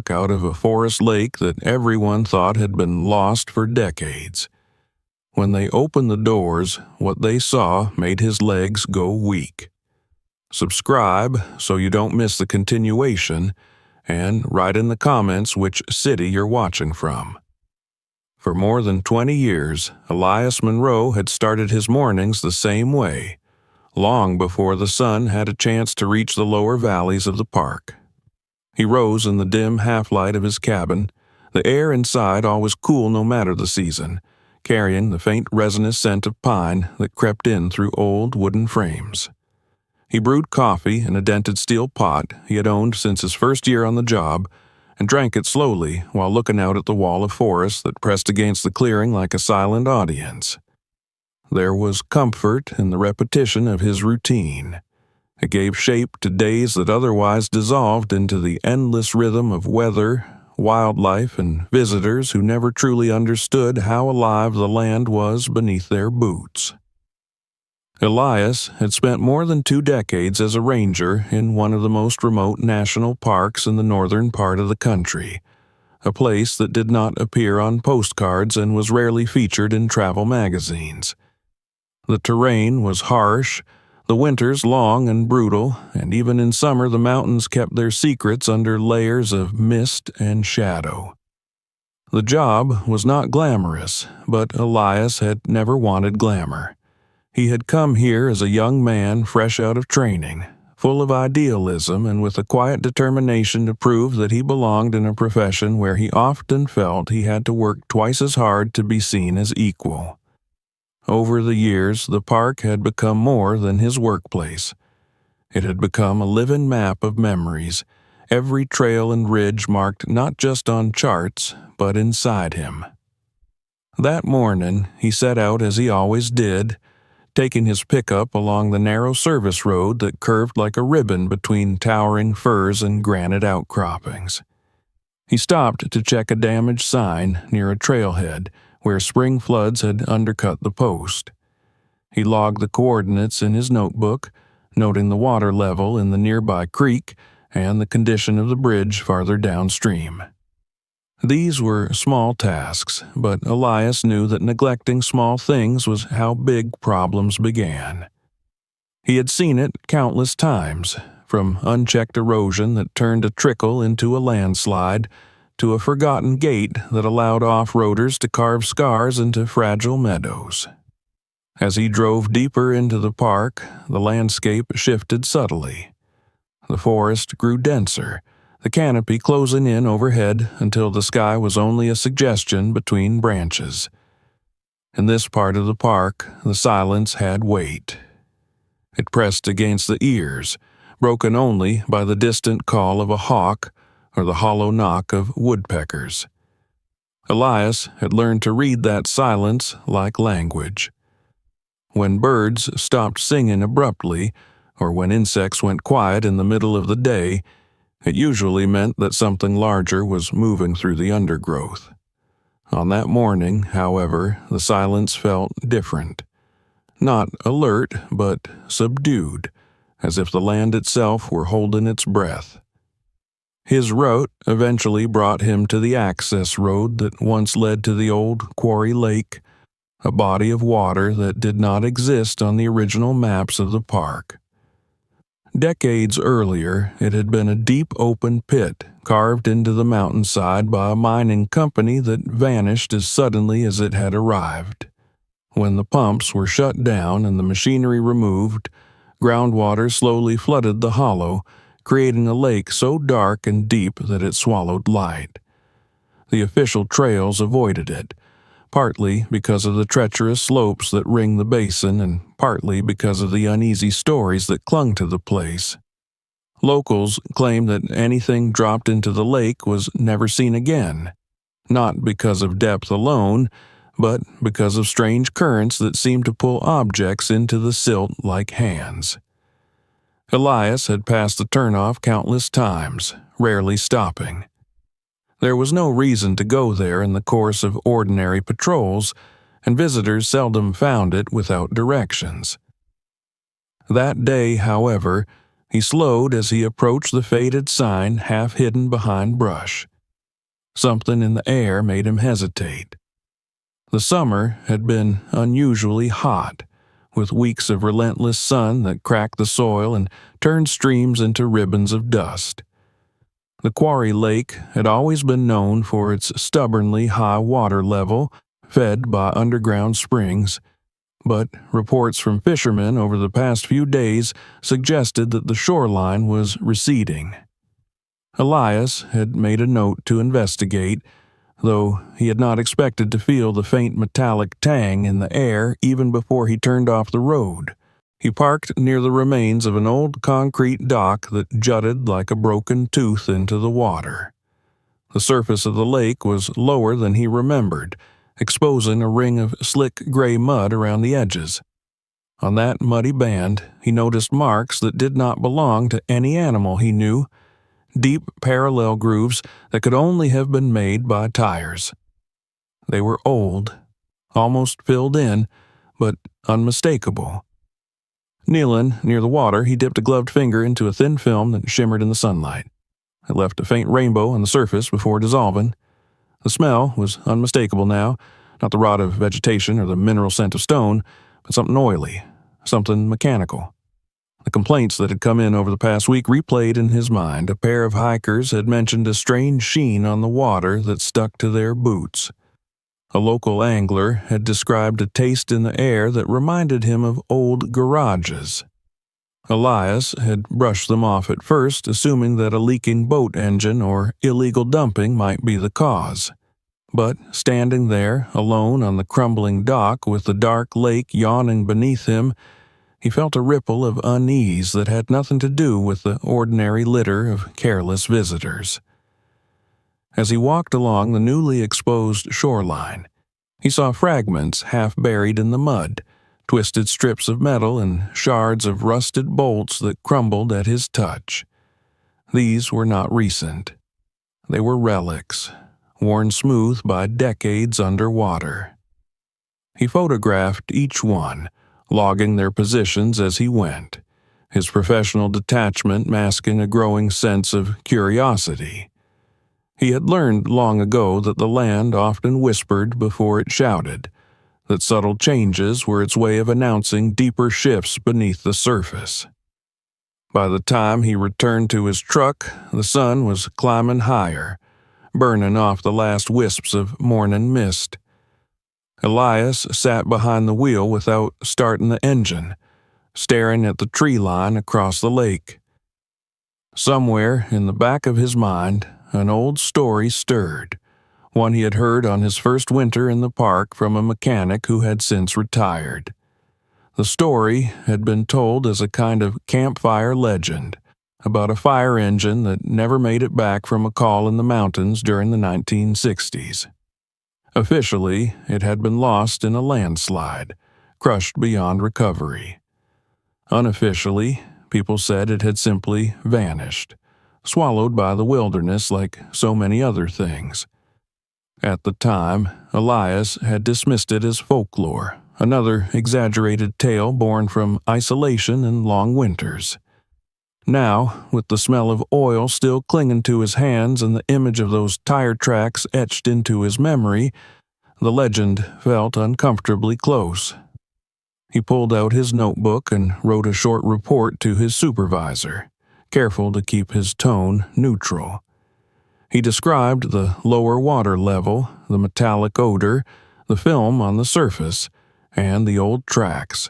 out of a forest lake that everyone thought had been lost for decades. When they opened the doors, what they saw made his legs go weak. Subscribe so you don't miss the continuation, and write in the comments which city you're watching from. For more than 20 years, Elias Monroe had started his mornings the same way, long before the sun had a chance to reach the lower valleys of the park. He rose in the dim half-light of his cabin, the air inside always cool no matter the season, carrying the faint resinous scent of pine that crept in through old wooden frames. He brewed coffee in a dented steel pot he had owned since his first year on the job, and drank it slowly while looking out at the wall of forest that pressed against the clearing like a silent audience. There was comfort in the repetition of his routine. It gave shape to days that otherwise dissolved into the endless rhythm of weather, wildlife, and visitors who never truly understood how alive the land was beneath their boots. Elias had spent more than 2 decades as a ranger in one of the most remote national parks in the northern part of the country, a place that did not appear on postcards and was rarely featured in travel magazines. The terrain was harsh, the winters long and brutal, and even in summer the mountains kept their secrets under layers of mist and shadow. The job was not glamorous, but Elias had never wanted glamour. He had come here as a young man fresh out of training, full of idealism and with a quiet determination to prove that he belonged in a profession where he often felt he had to work twice as hard to be seen as equal. Over the years, the park had become more than his workplace. It had become a living map of memories, every trail and ridge marked not just on charts, but inside him. That morning, he set out as he always did, taking his pickup along the narrow service road that curved like a ribbon between towering firs and granite outcroppings. He stopped to check a damaged sign near a trailhead where spring floods had undercut the post. He logged the coordinates in his notebook, noting the water level in the nearby creek and the condition of the bridge farther downstream. These were small tasks, but Elias knew that neglecting small things was how big problems began. He had seen it countless times, from unchecked erosion that turned a trickle into a landslide, to a forgotten gate that allowed off-roaders to carve scars into fragile meadows. As he drove deeper into the park, the landscape shifted subtly. The forest grew denser, the canopy closing in overhead until the sky was only a suggestion between branches. In this part of the park, the silence had weight. It pressed against the ears, broken only by the distant call of a hawk or the hollow knock of woodpeckers. Elias had learned to read that silence like language. When birds stopped singing abruptly, or when insects went quiet in the middle of the day, it usually meant that something larger was moving through the undergrowth. On that morning, however, the silence felt different. Not alert, but subdued, as if the land itself were holding its breath. His route eventually brought him to the access road that once led to the old Quarry Lake, a body of water that did not exist on the original maps of the park. Decades earlier, it had been a deep open pit carved into the mountainside by a mining company that vanished as suddenly as it had arrived. When the pumps were shut down and the machinery removed, groundwater slowly flooded the hollow, creating a lake so dark and deep that it swallowed light. The official trails avoided it, partly because of the treacherous slopes that ring the basin and partly because of the uneasy stories that clung to the place. Locals claimed that anything dropped into the lake was never seen again, not because of depth alone, but because of strange currents that seemed to pull objects into the silt like hands. Elias had passed the turnoff countless times, rarely stopping. There was no reason to go there in the course of ordinary patrols, and visitors seldom found it without directions. That day, however, He slowed as he approached the faded sign half hidden behind brush. Something in the air made him hesitate. The summer had been unusually hot, with weeks of relentless sun that cracked the soil and turned streams into ribbons of dust. The quarry lake had always been known for its stubbornly high water level, fed by underground springs, but reports from fishermen over the past few days suggested that the shoreline was receding. Elias had made a note to investigate, though he had not expected to feel the faint metallic tang in the air even before he turned off the road. He parked near the remains of an old concrete dock that jutted like a broken tooth into the water. The surface of the lake was lower than he remembered, exposing a ring of slick gray mud around the edges. On that muddy band, he noticed marks that did not belong to any animal he knew, deep parallel grooves that could only have been made by tires. They were old, almost filled in, but unmistakable. Kneeling near the water, he dipped a gloved finger into a thin film that shimmered in the sunlight. It left a faint rainbow on the surface before dissolving. The smell was unmistakable now, not the rot of vegetation or the mineral scent of stone, but something oily, something mechanical. The complaints that had come in over the past week replayed in his mind. A pair of hikers had mentioned a strange sheen on the water that stuck to their boots. A local angler had described a taste in the air that reminded him of old garages. Elias had brushed them off at first, assuming that a leaking boat engine or illegal dumping might be the cause. But standing there, alone on the crumbling dock with the dark lake yawning beneath him, he felt a ripple of unease that had nothing to do with the ordinary litter of careless visitors. As he walked along the newly exposed shoreline, he saw fragments half buried in the mud, twisted strips of metal and shards of rusted bolts that crumbled at his touch. These were not recent. They were relics, worn smooth by decades underwater. He photographed each one, logging their positions as he went, his professional detachment masking a growing sense of curiosity. He had learned long ago that the land often whispered before it shouted, that subtle changes were its way of announcing deeper shifts beneath the surface. By the time he returned to his truck, the sun was climbing higher, burning off the last wisps of morning mist. Elias sat behind the wheel without starting the engine, staring at the tree line across the lake. Somewhere in the back of his mind, an old story stirred, one he had heard on his first winter in the park from a mechanic who had since retired. The story had been told as a kind of campfire legend about a fire engine that never made it back from a call in the mountains during the 1960s. Officially, it had been lost in a landslide, crushed beyond recovery. Unofficially, people said it had simply vanished, swallowed by the wilderness like so many other things. At the time, Elias had dismissed it as folklore, another exaggerated tale born from isolation and long winters. Now, with the smell of oil still clinging to his hands and the image of those tire tracks etched into his memory, the legend felt uncomfortably close. He pulled out his notebook and wrote a short report to his supervisor, careful to keep his tone neutral. He described the lower water level, the metallic odor, the film on the surface, and the old tracks.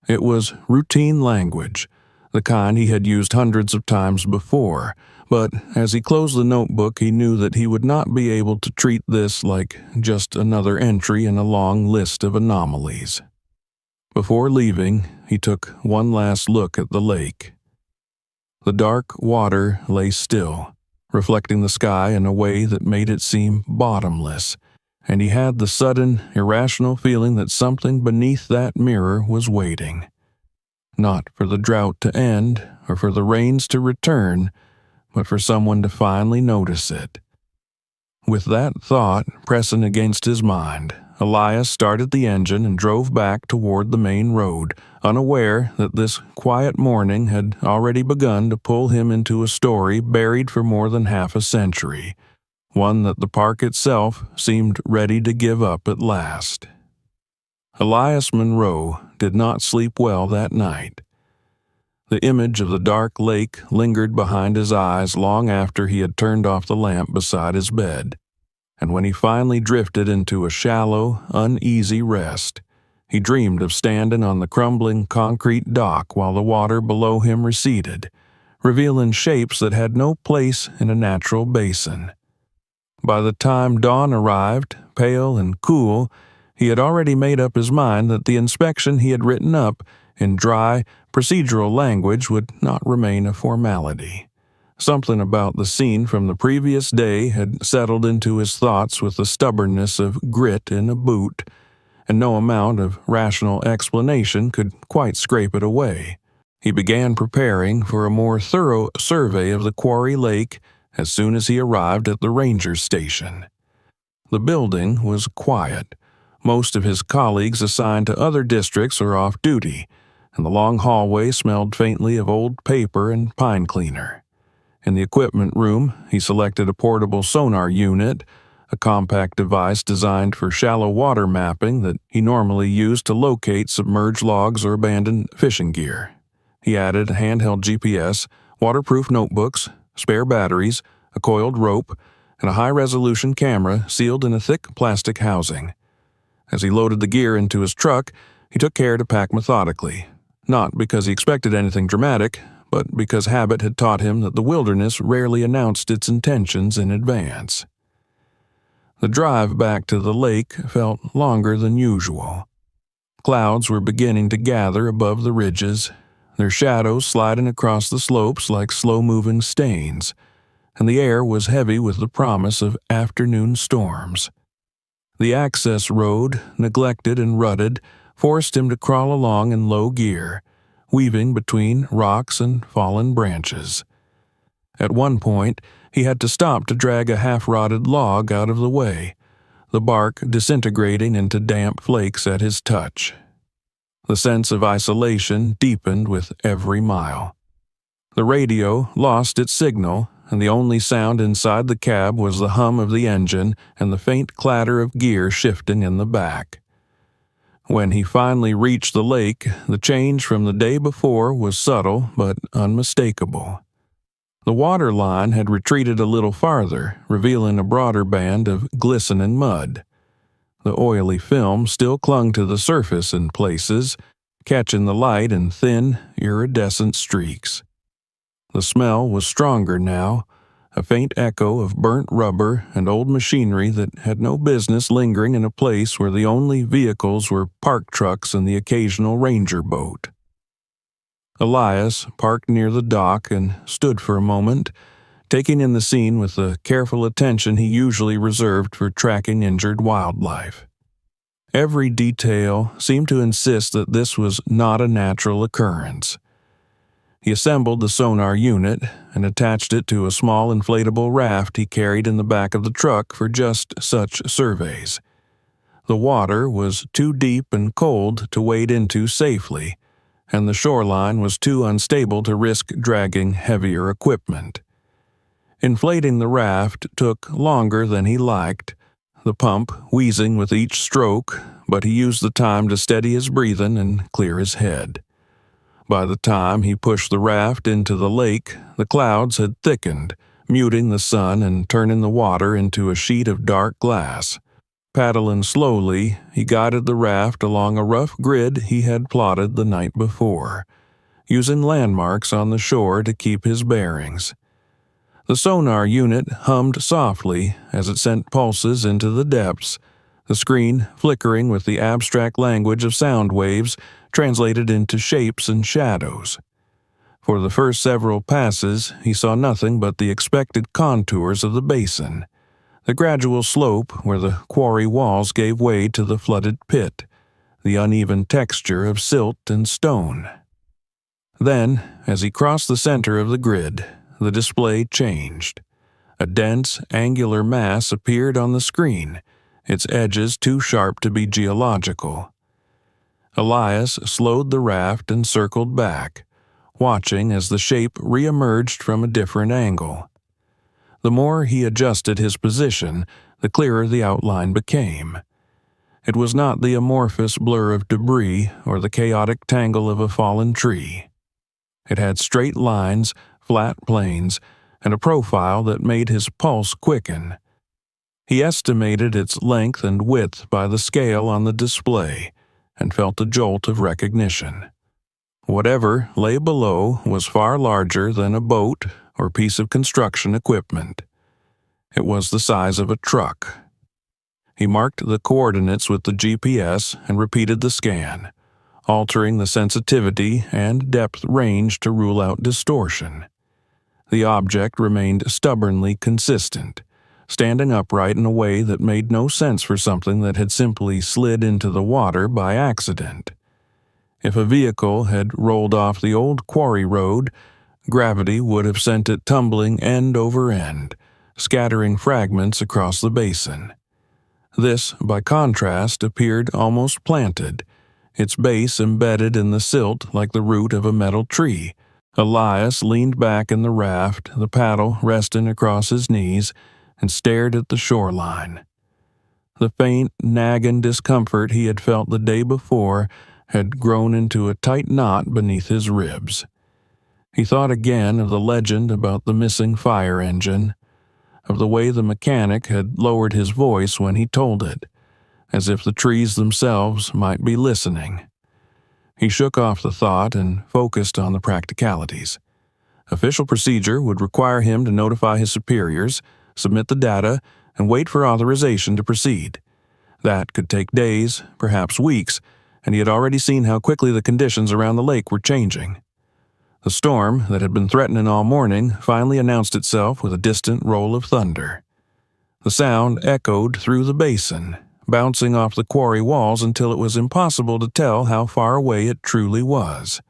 It was routine language, the kind he had used hundreds of times before, but as he closed the notebook he knew that he would not be able to treat this like just another entry in a long list of anomalies. Before leaving, he took one last look at the lake. The dark water lay still, reflecting the sky in a way that made it seem bottomless, and he had the sudden, irrational feeling that something beneath that mirror was waiting. Not for the drought to end or for the rains to return, but for someone to finally notice it. With that thought pressing against his mind, Elias started the engine and drove back toward the main road, unaware that this quiet morning had already begun to pull him into a story buried for more than half a century, one that the park itself seemed ready to give up at last. Elias Monroe did not sleep well that night. The image of the dark lake lingered behind his eyes long after he had turned off the lamp beside his bed, and when he finally drifted into a shallow, uneasy rest, he dreamed of standing on the crumbling concrete dock while the water below him receded, revealing shapes that had no place in a natural basin. By the time dawn arrived, pale and cool, he had already made up his mind that the inspection he had written up in dry, procedural language would not remain a formality. Something about the scene from the previous day had settled into his thoughts with the stubbornness of grit in a boot, and no amount of rational explanation could quite scrape it away. He began preparing for a more thorough survey of the quarry lake as soon as he arrived at the ranger station. The building was quiet. Most of his colleagues assigned to other districts are off duty, and the long hallway smelled faintly of old paper and pine cleaner. In the equipment room, he selected a portable sonar unit, a compact device designed for shallow water mapping that he normally used to locate submerged logs or abandoned fishing gear. He added a handheld GPS, waterproof notebooks, spare batteries, a coiled rope, and a high-resolution camera sealed in a thick plastic housing. As he loaded the gear into his truck, he took care to pack methodically, not because he expected anything dramatic, but because habit had taught him that the wilderness rarely announced its intentions in advance. The drive back to the lake felt longer than usual. Clouds were beginning to gather above the ridges, their shadows sliding across the slopes like slow-moving stains, and the air was heavy with the promise of afternoon storms. The access road, neglected and rutted, forced him to crawl along in low gear, weaving between rocks and fallen branches. At one point, he had to stop to drag a half-rotted log out of the way, the bark disintegrating into damp flakes at his touch. The sense of isolation deepened with every mile. The radio lost its signal, and the only sound inside the cab was the hum of the engine and the faint clatter of gear shifting in the back. When he finally reached the lake, the change from the day before was subtle but unmistakable. The water line had retreated a little farther, revealing a broader band of glistening mud. The oily film still clung to the surface in places, catching the light in thin, iridescent streaks. The smell was stronger now, a faint echo of burnt rubber and old machinery that had no business lingering in a place where the only vehicles were park trucks and the occasional ranger boat. Elias parked near the dock and stood for a moment, taking in the scene with the careful attention he usually reserved for tracking injured wildlife. Every detail seemed to insist that this was not a natural occurrence. He assembled the sonar unit and attached it to a small inflatable raft he carried in the back of the truck for just such surveys. The water was too deep and cold to wade into safely, and the shoreline was too unstable to risk dragging heavier equipment. Inflating the raft took longer than he liked, the pump wheezing with each stroke, but he used the time to steady his breathing and clear his head. By the time he pushed the raft into the lake, the clouds had thickened, muting the sun and turning the water into a sheet of dark glass. Paddling slowly, he guided the raft along a rough grid he had plotted the night before, using landmarks on the shore to keep his bearings. The sonar unit hummed softly as it sent pulses into the depths, the screen flickering with the abstract language of sound waves translated into shapes and shadows. For the first several passes, he saw nothing but the expected contours of the basin, the gradual slope where the quarry walls gave way to the flooded pit, the uneven texture of silt and stone. Then, as he crossed the center of the grid, the display changed. A dense, angular mass appeared on the screen, its edges too sharp to be geological. Elias slowed the raft and circled back, watching as the shape re-emerged from a different angle. The more he adjusted his position, the clearer the outline became. It was not the amorphous blur of debris or the chaotic tangle of a fallen tree. It had straight lines, flat planes, and a profile that made his pulse quicken. He estimated its length and width by the scale on the display and felt a jolt of recognition. Whatever lay below was far larger than a boat or piece of construction equipment. It was the size of a truck. He marked the coordinates with the GPS and repeated the scan, altering the sensitivity and depth range to rule out distortion. The object remained stubbornly consistent, standing upright in a way that made no sense for something that had simply slid into the water by accident. If a vehicle had rolled off the old quarry road, gravity would have sent it tumbling end over end, scattering fragments across the basin. This, by contrast, appeared almost planted, its base embedded in the silt like the root of a metal tree. Elias leaned back in the raft, the paddle resting across his knees, and stared at the shoreline. The faint, nagging discomfort he had felt the day before had grown into a tight knot beneath his ribs. He thought again of the legend about the missing fire engine, of the way the mechanic had lowered his voice when he told it, as if the trees themselves might be listening. He shook off the thought and focused on the practicalities. Official procedure would require him to notify his superiors, submit the data, and wait for authorization to proceed. That could take days, perhaps weeks, and he had already seen how quickly the conditions around the lake were changing. The storm that had been threatening all morning finally announced itself with a distant roll of thunder. The sound echoed through the basin, bouncing off the quarry walls until it was impossible to tell how far away it truly was.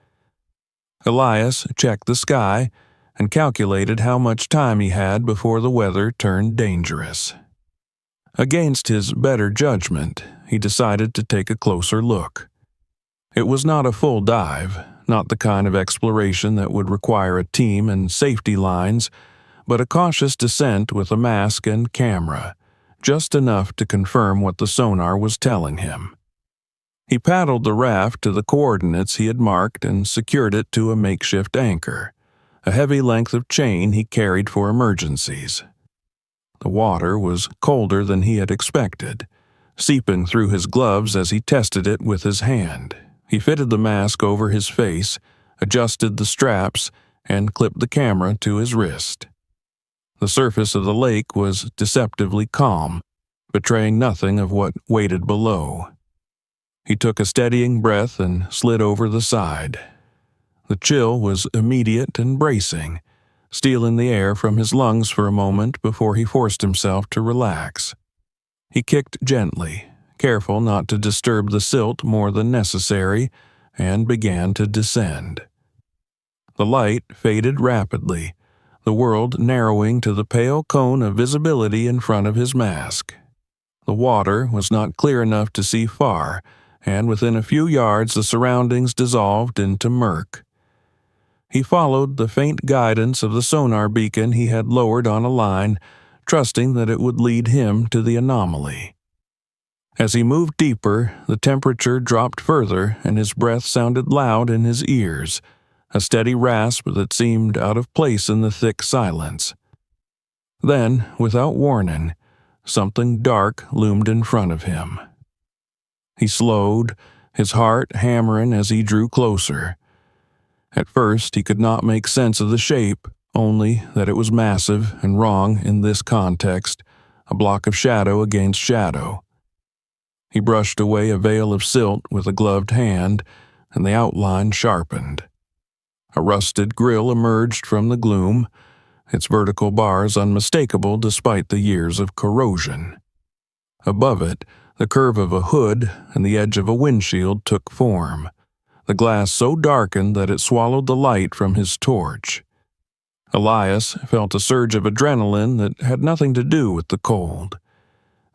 Elias checked the sky and calculated how much time he had before the weather turned dangerous. Against his better judgment, he decided to take a closer look. It was not a full dive, not the kind of exploration that would require a team and safety lines, but a cautious descent with a mask and camera, just enough to confirm what the sonar was telling him. He paddled the raft to the coordinates he had marked and secured it to a makeshift anchor, a heavy length of chain he carried for emergencies. The water was colder than he had expected, seeping through his gloves as he tested it with his hand. He fitted the mask over his face, adjusted the straps, and clipped the camera to his wrist. The surface of the lake was deceptively calm, betraying nothing of what waited below. He took a steadying breath and slid over the side. The chill was immediate and bracing, stealing the air from his lungs for a moment before he forced himself to relax. He kicked gently, careful not to disturb the silt more than necessary, and began to descend. The light faded rapidly, the world narrowing to the pale cone of visibility in front of his mask. The water was not clear enough to see far, and within a few yards the surroundings dissolved into murk. He followed the faint guidance of the sonar beacon he had lowered on a line, trusting that it would lead him to the anomaly. As he moved deeper, the temperature dropped further and his breath sounded loud in his ears, a steady rasp that seemed out of place in the thick silence. Then, without warning, something dark loomed in front of him. He slowed, his heart hammering as he drew closer. At first, he could not make sense of the shape, only that it was massive and wrong in this context, a block of shadow against shadow. He brushed away a veil of silt with a gloved hand, and the outline sharpened. A rusted grill emerged from the gloom, its vertical bars unmistakable despite the years of corrosion. Above it, the curve of a hood and the edge of a windshield took form, the glass so darkened that it swallowed the light from his torch. Elias felt a surge of adrenaline that had nothing to do with the cold.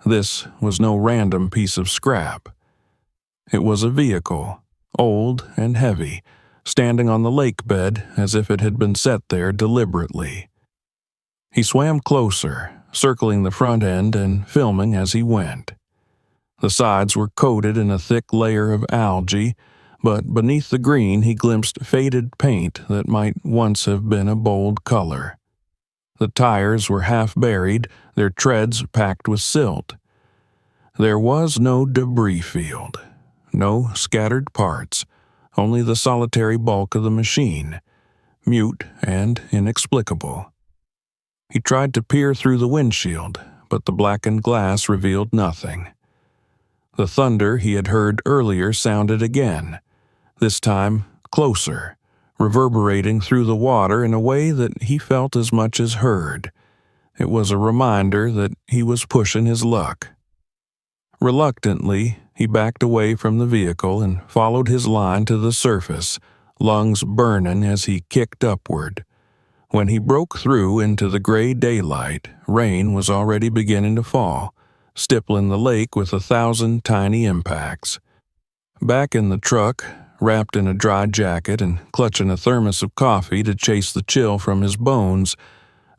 This was no random piece of scrap. It was a vehicle, old and heavy, standing on the lake bed as if it had been set there deliberately. He swam closer, circling the front end and filming as he went. The sides were coated in a thick layer of algae, but beneath the green he glimpsed faded paint that might once have been a bold color. The tires were half buried, their treads packed with silt. There was no debris field, no scattered parts, only the solitary bulk of the machine, mute and inexplicable. He tried to peer through the windshield, but the blackened glass revealed nothing. The thunder he had heard earlier sounded again, this time closer, reverberating through the water in a way that he felt as much as heard. It was a reminder that he was pushing his luck. Reluctantly, he backed away from the vehicle and followed his line to the surface, lungs burning as he kicked upward. When he broke through into the gray daylight, rain was already beginning to fall, stippling the lake with 1,000 tiny impacts. Back in the truck, wrapped in a dry jacket and clutching a thermos of coffee to chase the chill from his bones,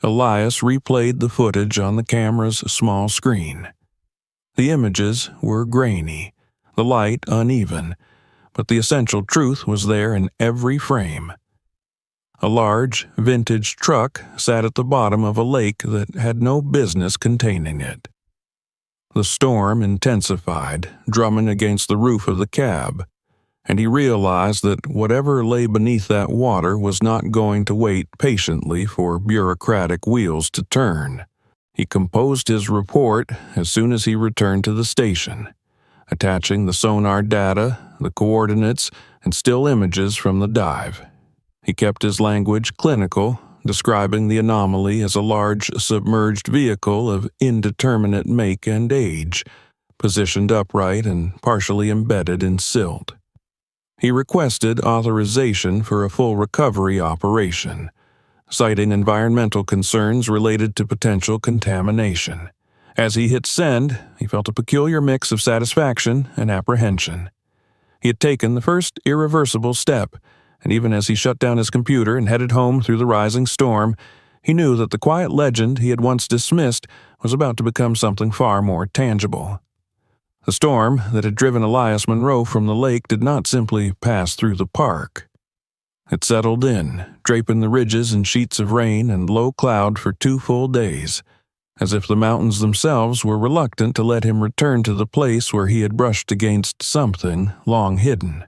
Elias replayed the footage on the camera's small screen. The images were grainy, the light uneven, but the essential truth was there in every frame. A large, vintage truck sat at the bottom of a lake that had no business containing it. The storm intensified, drumming against the roof of the cab, and he realized that whatever lay beneath that water was not going to wait patiently for bureaucratic wheels to turn. He composed his report as soon as he returned to the station, attaching the sonar data, the coordinates, and still images from the dive. He kept his language clinical, describing the anomaly as a large submerged vehicle of indeterminate make and age, positioned upright and partially embedded in silt. He requested authorization for a full recovery operation, citing environmental concerns related to potential contamination. As he hit send, he felt a peculiar mix of satisfaction and apprehension. He had taken the first irreversible step, and even as he shut down his computer and headed home through the rising storm, he knew that the quiet legend he had once dismissed was about to become something far more tangible. The storm that had driven Elias Monroe from the lake did not simply pass through the park. It settled in, draping the ridges in sheets of rain and low cloud for 2 full days, as if the mountains themselves were reluctant to let him return to the place where he had brushed against something long hidden.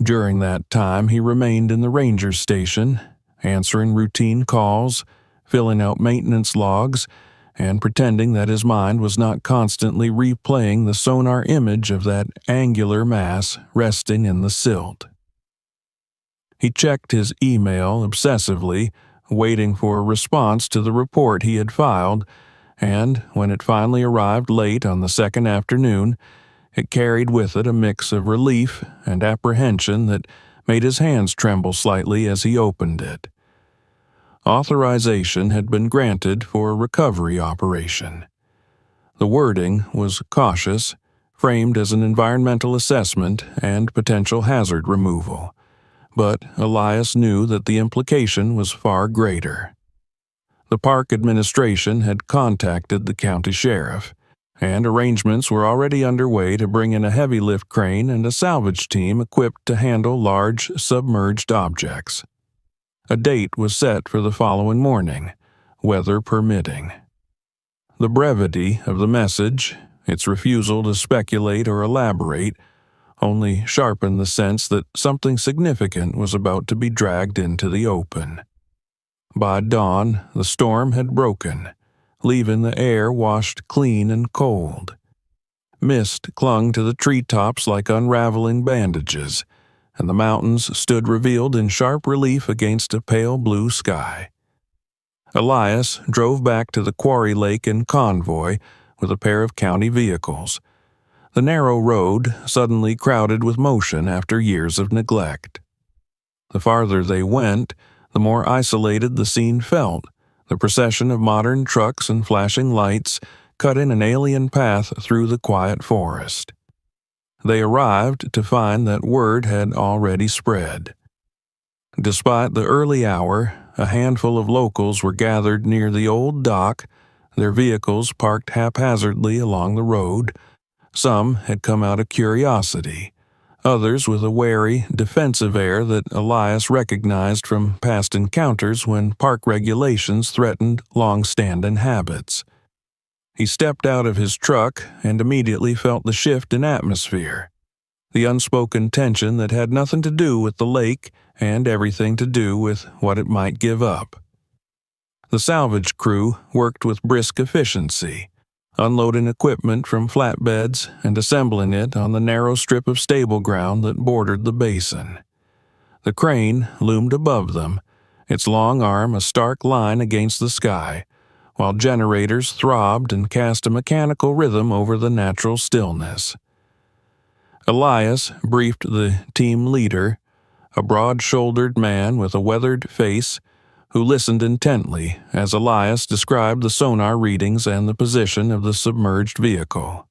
During that time, he remained in the ranger station, answering routine calls, filling out maintenance logs, and pretending that his mind was not constantly replaying the sonar image of that angular mass resting in the silt. He checked his email obsessively, waiting for a response to the report he had filed, and when it finally arrived late on the second afternoon, it carried with it a mix of relief and apprehension that made his hands tremble slightly as he opened it. Authorization had been granted for a recovery operation. The wording was cautious, framed as an environmental assessment and potential hazard removal, but Elias knew that the implication was far greater. The park administration had contacted the county sheriff, and arrangements were already underway to bring in a heavy lift crane and a salvage team equipped to handle large submerged objects. A date was set for the following morning, weather permitting. The brevity of the message, its refusal to speculate or elaborate, only sharpened the sense that something significant was about to be dragged into the open. By dawn, the storm had broken, leaving the air washed clean and cold. Mist clung to the treetops like unraveling bandages, and the mountains stood revealed in sharp relief against a pale blue sky. Elias drove back to the quarry lake in convoy with a pair of county vehicles. The narrow road suddenly crowded with motion after years of neglect. The farther they went, the more isolated the scene felt, the procession of modern trucks and flashing lights cutting an alien path through the quiet forest. They arrived to find that word had already spread. Despite the early hour, a handful of locals were gathered near the old dock, their vehicles parked haphazardly along the road. Some had come out of curiosity, others with a wary, defensive air that Elias recognized from past encounters when park regulations threatened long-standing habits. He stepped out of his truck and immediately felt the shift in atmosphere, the unspoken tension that had nothing to do with the lake and everything to do with what it might give up. The salvage crew worked with brisk efficiency, unloading equipment from flatbeds and assembling it on the narrow strip of stable ground that bordered the basin. The crane loomed above them, its long arm a stark line against the sky, while generators throbbed and cast a mechanical rhythm over the natural stillness. Elias briefed the team leader, a broad-shouldered man with a weathered face, who listened intently as Elias described the sonar readings and the position of the submerged vehicle.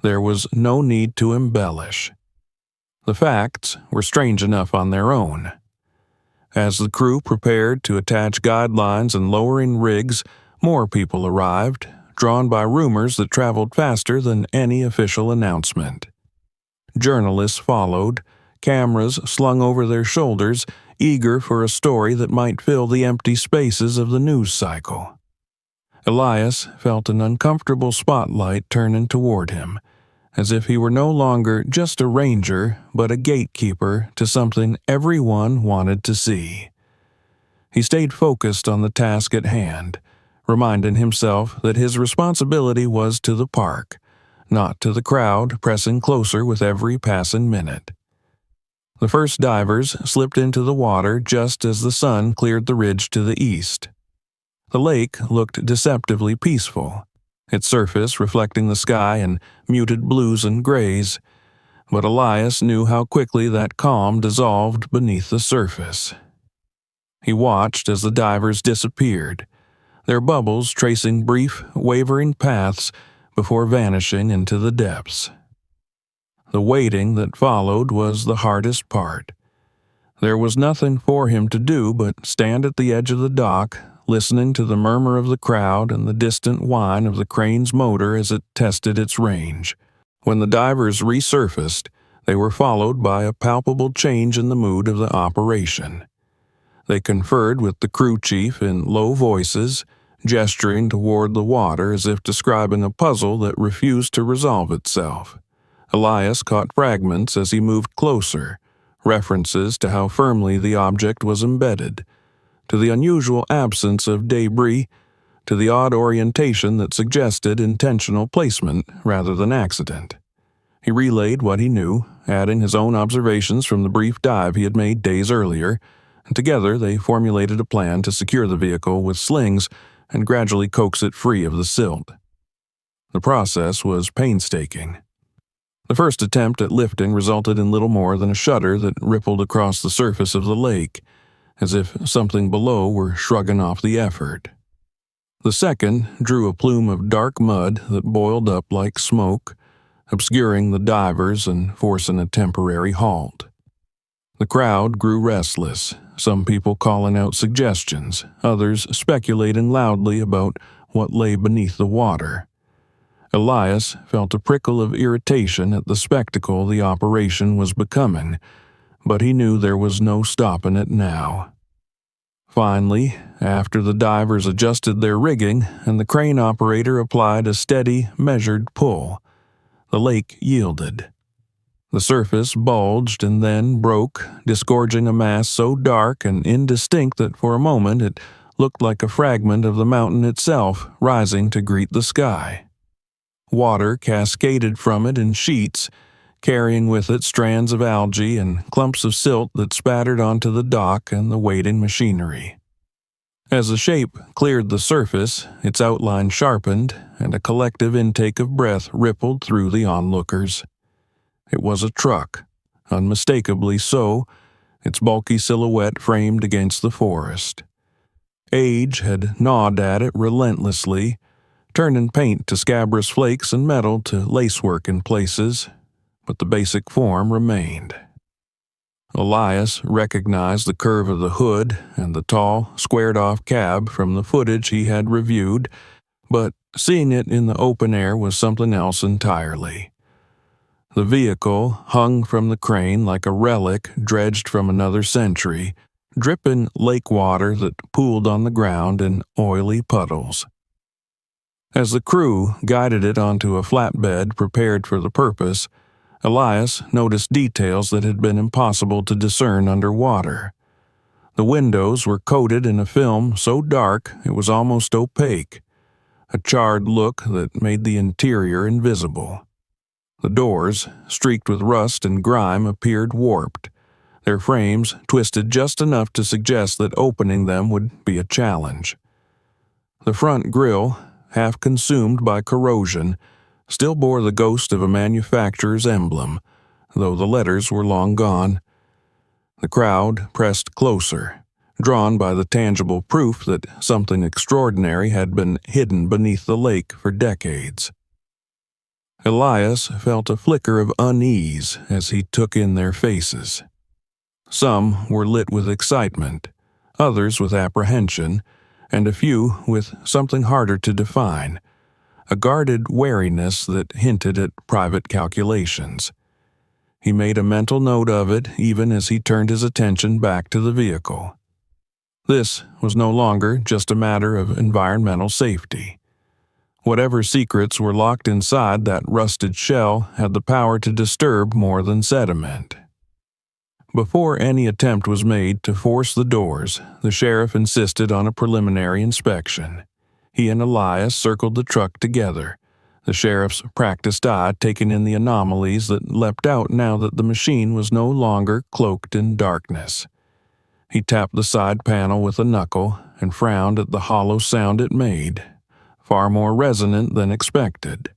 There was no need to embellish. The facts were strange enough on their own. As the crew prepared to attach guidelines and lowering rigs, more people arrived, drawn by rumors that traveled faster than any official announcement. Journalists followed, cameras slung over their shoulders, eager for a story that might fill the empty spaces of the news cycle. Elias felt an uncomfortable spotlight turning toward him, as if he were no longer just a ranger, but a gatekeeper to something everyone wanted to see. He stayed focused on the task at hand, reminding himself that his responsibility was to the park, not to the crowd pressing closer with every passing minute. The first divers slipped into the water just as the sun cleared the ridge to the east. The lake looked deceptively peaceful, its surface reflecting the sky in muted blues and grays, but Elias knew how quickly that calm dissolved beneath the surface. He watched as the divers disappeared, their bubbles tracing brief, wavering paths before vanishing into the depths. The waiting that followed was the hardest part. There was nothing for him to do but stand at the edge of the dock, listening to the murmur of the crowd and the distant whine of the crane's motor as it tested its range. When the divers resurfaced, they were followed by a palpable change in the mood of the operation. They conferred with the crew chief in low voices, gesturing toward the water as if describing a puzzle that refused to resolve itself. Elias caught fragments as he moved closer, references to how firmly the object was embedded, to the unusual absence of debris, to the odd orientation that suggested intentional placement rather than accident. He relayed what he knew, adding his own observations from the brief dive he had made days earlier, and together they formulated a plan to secure the vehicle with slings and gradually coax it free of the silt. The process was painstaking. The first attempt at lifting resulted in little more than a shudder that rippled across the surface of the lake, as if something below were shrugging off the effort. The second drew a plume of dark mud that boiled up like smoke, obscuring the divers and forcing a temporary halt. The crowd grew restless, some people calling out suggestions, others speculating loudly about what lay beneath the water. Elias felt a prickle of irritation at the spectacle the operation was becoming, but he knew there was no stopping it now. Finally, after the divers adjusted their rigging and the crane operator applied a steady, measured pull, the lake yielded. The surface bulged and then broke, disgorging a mass so dark and indistinct that for a moment it looked like a fragment of the mountain itself rising to greet the sky. Water cascaded from it in sheets, carrying with it strands of algae and clumps of silt that spattered onto the dock and the waiting machinery. As the shape cleared the surface, its outline sharpened, and a collective intake of breath rippled through the onlookers. It was a truck, unmistakably so, its bulky silhouette framed against the forest. Age had gnawed at it relentlessly, turning paint to scabrous flakes and metal to lacework in places, but the basic form remained. Elias recognized the curve of the hood and the tall, squared-off cab from the footage he had reviewed, but seeing it in the open air was something else entirely. The vehicle hung from the crane like a relic dredged from another century, dripping lake water that pooled on the ground in oily puddles. As the crew guided it onto a flatbed prepared for the purpose, Elias noticed details that had been impossible to discern underwater. The windows were coated in a film so dark it was almost opaque, a charred look that made the interior invisible. The doors, streaked with rust and grime, appeared warped, their frames twisted just enough to suggest that opening them would be a challenge. The front grille, half consumed by corrosion, still bore the ghost of a manufacturer's emblem, though the letters were long gone. The crowd pressed closer, drawn by the tangible proof that something extraordinary had been hidden beneath the lake for decades. Elias felt a flicker of unease as he took in their faces. Some were lit with excitement, others with apprehension, and a few with something harder to define, a guarded wariness that hinted at private calculations. He made a mental note of it even as he turned his attention back to the vehicle. This was no longer just a matter of environmental safety. Whatever secrets were locked inside that rusted shell had the power to disturb more than sediment. Before any attempt was made to force the doors, the sheriff insisted on a preliminary inspection. He and Elias circled the truck together, the sheriff's practiced eye taking in the anomalies that leapt out now that the machine was no longer cloaked in darkness. He tapped the side panel with a knuckle and frowned at the hollow sound it made, far more resonant than expected.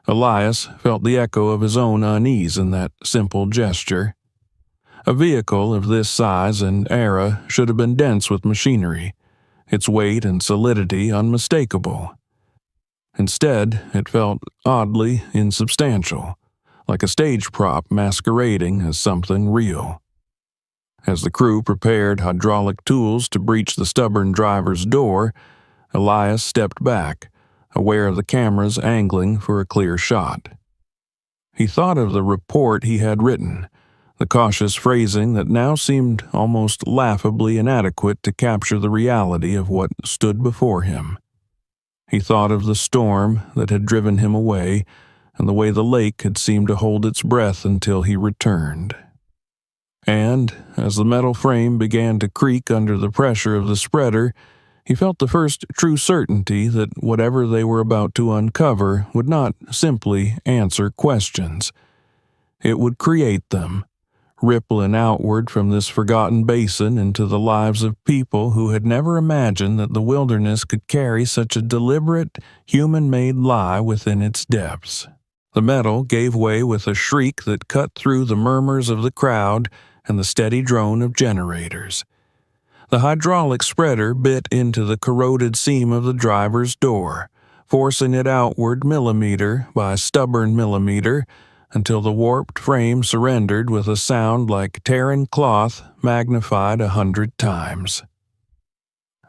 Elias felt the echo of his own unease in that simple gesture. A vehicle of this size and era should have been dense with machinery, its weight and solidity unmistakable. Instead, it felt oddly insubstantial, like a stage prop masquerading as something real. As the crew prepared hydraulic tools to breach the stubborn driver's door, Elias stepped back, aware of the cameras angling for a clear shot. He thought of the report he had written, the cautious phrasing that now seemed almost laughably inadequate to capture the reality of what stood before him. He thought of the storm that had driven him away and the way the lake had seemed to hold its breath until he returned. And, as the metal frame began to creak under the pressure of the spreader, he felt the first true certainty that whatever they were about to uncover would not simply answer questions. It would create them, rippling outward from this forgotten basin into the lives of people who had never imagined that the wilderness could carry such a deliberate, human-made lie within its depths. The metal gave way with a shriek that cut through the murmurs of the crowd and the steady drone of generators. The hydraulic spreader bit into the corroded seam of the driver's door, forcing it outward millimeter by stubborn millimeter until the warped frame surrendered with a sound like tearing cloth magnified 100 times.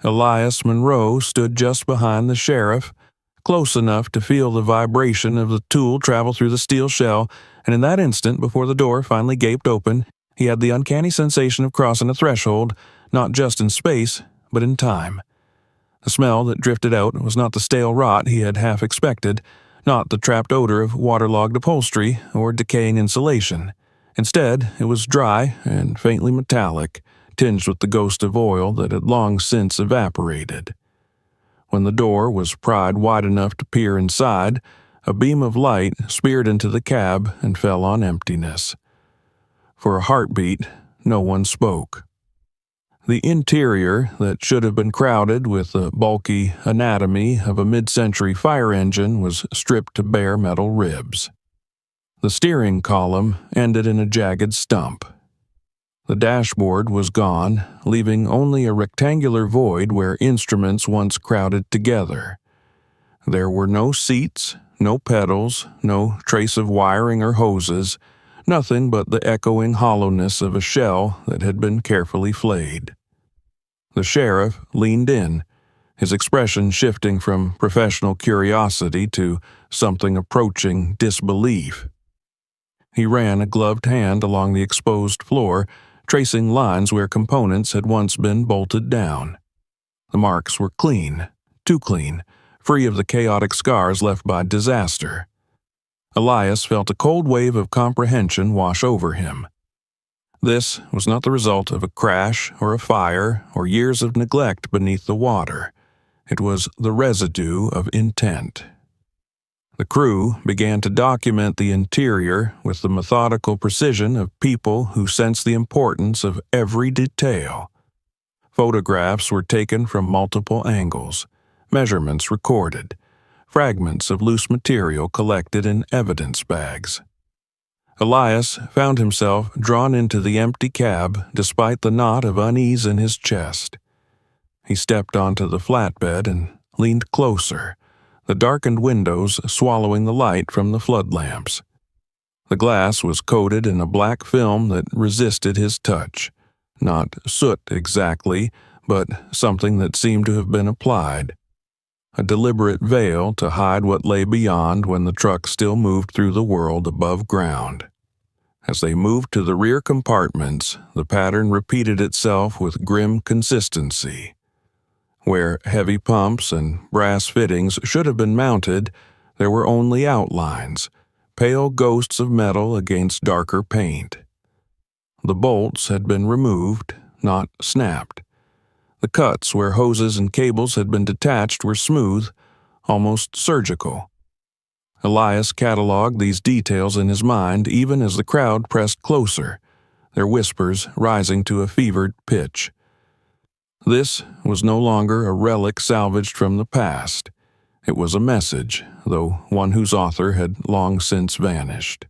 Elias Monroe stood just behind the sheriff, close enough to feel the vibration of the tool travel through the steel shell, and in that instant, before the door finally gaped open, he had the uncanny sensation of crossing a threshold, not just in space, but in time. The smell that drifted out was not the stale rot he had half expected, not the trapped odor of waterlogged upholstery or decaying insulation. Instead, it was dry and faintly metallic, tinged with the ghost of oil that had long since evaporated. When the door was pried wide enough to peer inside, a beam of light speared into the cab and fell on emptiness. For a heartbeat, no one spoke. The interior, that should have been crowded with the bulky anatomy of a mid-century fire engine, was stripped to bare metal ribs. The steering column ended in a jagged stump. The dashboard was gone, leaving only a rectangular void where instruments once crowded together. There were no seats, no pedals, no trace of wiring or hoses, nothing but the echoing hollowness of a shell that had been carefully flayed. The sheriff leaned in, his expression shifting from professional curiosity to something approaching disbelief. He ran a gloved hand along the exposed floor, tracing lines where components had once been bolted down. The marks were clean, too clean, free of the chaotic scars left by disaster. Elias felt a cold wave of comprehension wash over him. This was not the result of a crash or a fire or years of neglect beneath the water. It was the residue of intent. The crew began to document the interior with the methodical precision of people who sense the importance of every detail. Photographs were taken from multiple angles, measurements recorded, fragments of loose material collected in evidence bags. Elias found himself drawn into the empty cab despite the knot of unease in his chest. He stepped onto the flatbed and leaned closer, the darkened windows swallowing the light from the flood lamps. The glass was coated in a black film that resisted his touch. Not soot exactly, but something that seemed to have been applied. A deliberate veil to hide what lay beyond when the truck still moved through the world above ground. As they moved to the rear compartments, the pattern repeated itself with grim consistency. Where heavy pumps and brass fittings should have been mounted, there were only outlines, pale ghosts of metal against darker paint. The bolts had been removed, not snapped. The cuts where hoses and cables had been detached were smooth, almost surgical. Elias cataloged these details in his mind even as the crowd pressed closer, their whispers rising to a fevered pitch. This was no longer a relic salvaged from the past. It was a message, though one whose author had long since vanished.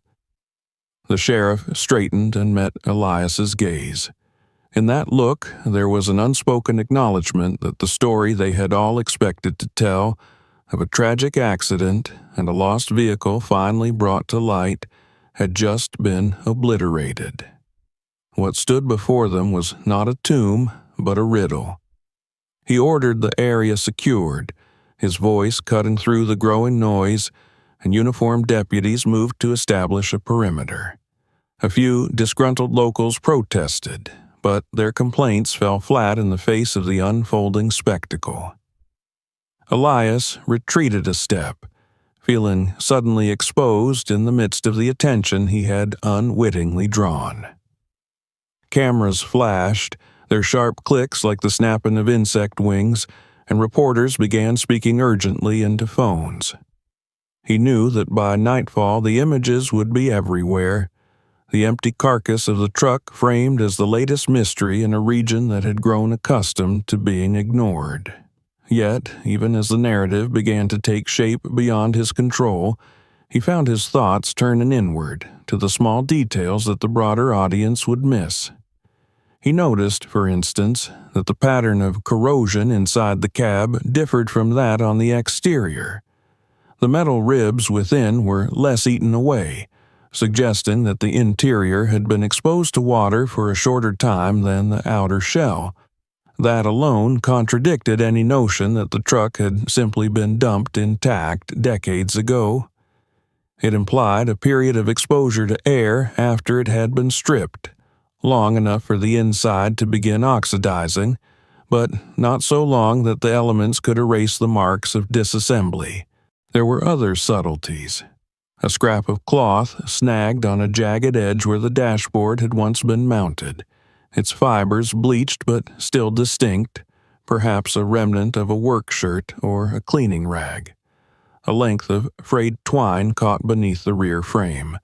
The sheriff straightened and met Elias's gaze. In that look, there was an unspoken acknowledgement that the story they had all expected to tell, of a tragic accident and a lost vehicle finally brought to light, had just been obliterated. What stood before them was not a tomb, but a riddle. He ordered the area secured, his voice cutting through the growing noise, and uniformed deputies moved to establish a perimeter. A few disgruntled locals protested, but their complaints fell flat in the face of the unfolding spectacle. Elias retreated a step, feeling suddenly exposed in the midst of the attention he had unwittingly drawn. Cameras flashed, their sharp clicks like the snapping of insect wings, and reporters began speaking urgently into phones. He knew that by nightfall the images would be everywhere, the empty carcass of the truck framed as the latest mystery in a region that had grown accustomed to being ignored. Yet, even as the narrative began to take shape beyond his control, he found his thoughts turning inward to the small details that the broader audience would miss. He noticed, for instance, that the pattern of corrosion inside the cab differed from that on the exterior. The metal ribs within were less eaten away, suggesting that the interior had been exposed to water for a shorter time than the outer shell. That alone contradicted any notion that the truck had simply been dumped intact decades ago. It implied a period of exposure to air after it had been stripped, long enough for the inside to begin oxidizing, but not so long that the elements could erase the marks of disassembly. There were other subtleties. A scrap of cloth snagged on a jagged edge where the dashboard had once been mounted, its fibers bleached but still distinct, perhaps a remnant of a work shirt or a cleaning rag. A length of frayed twine caught beneath the rear frame,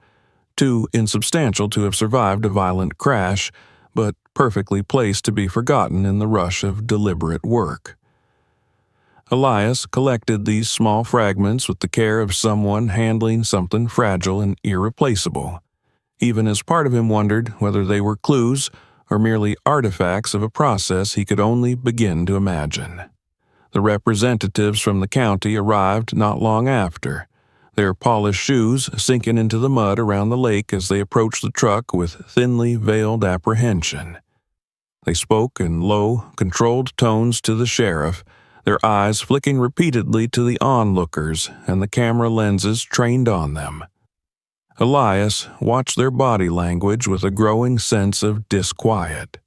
too insubstantial to have survived a violent crash, but perfectly placed to be forgotten in the rush of deliberate work. Elias collected these small fragments with the care of someone handling something fragile and irreplaceable, even as part of him wondered whether they were clues or merely artifacts of a process he could only begin to imagine. The representatives from the county arrived not long after, their polished shoes sinking into the mud around the lake as they approached the truck with thinly veiled apprehension. They spoke in low, controlled tones to the sheriff, their eyes flicking repeatedly to the onlookers and the camera lenses trained on them. Elias watched their body language with a growing sense of disquiet.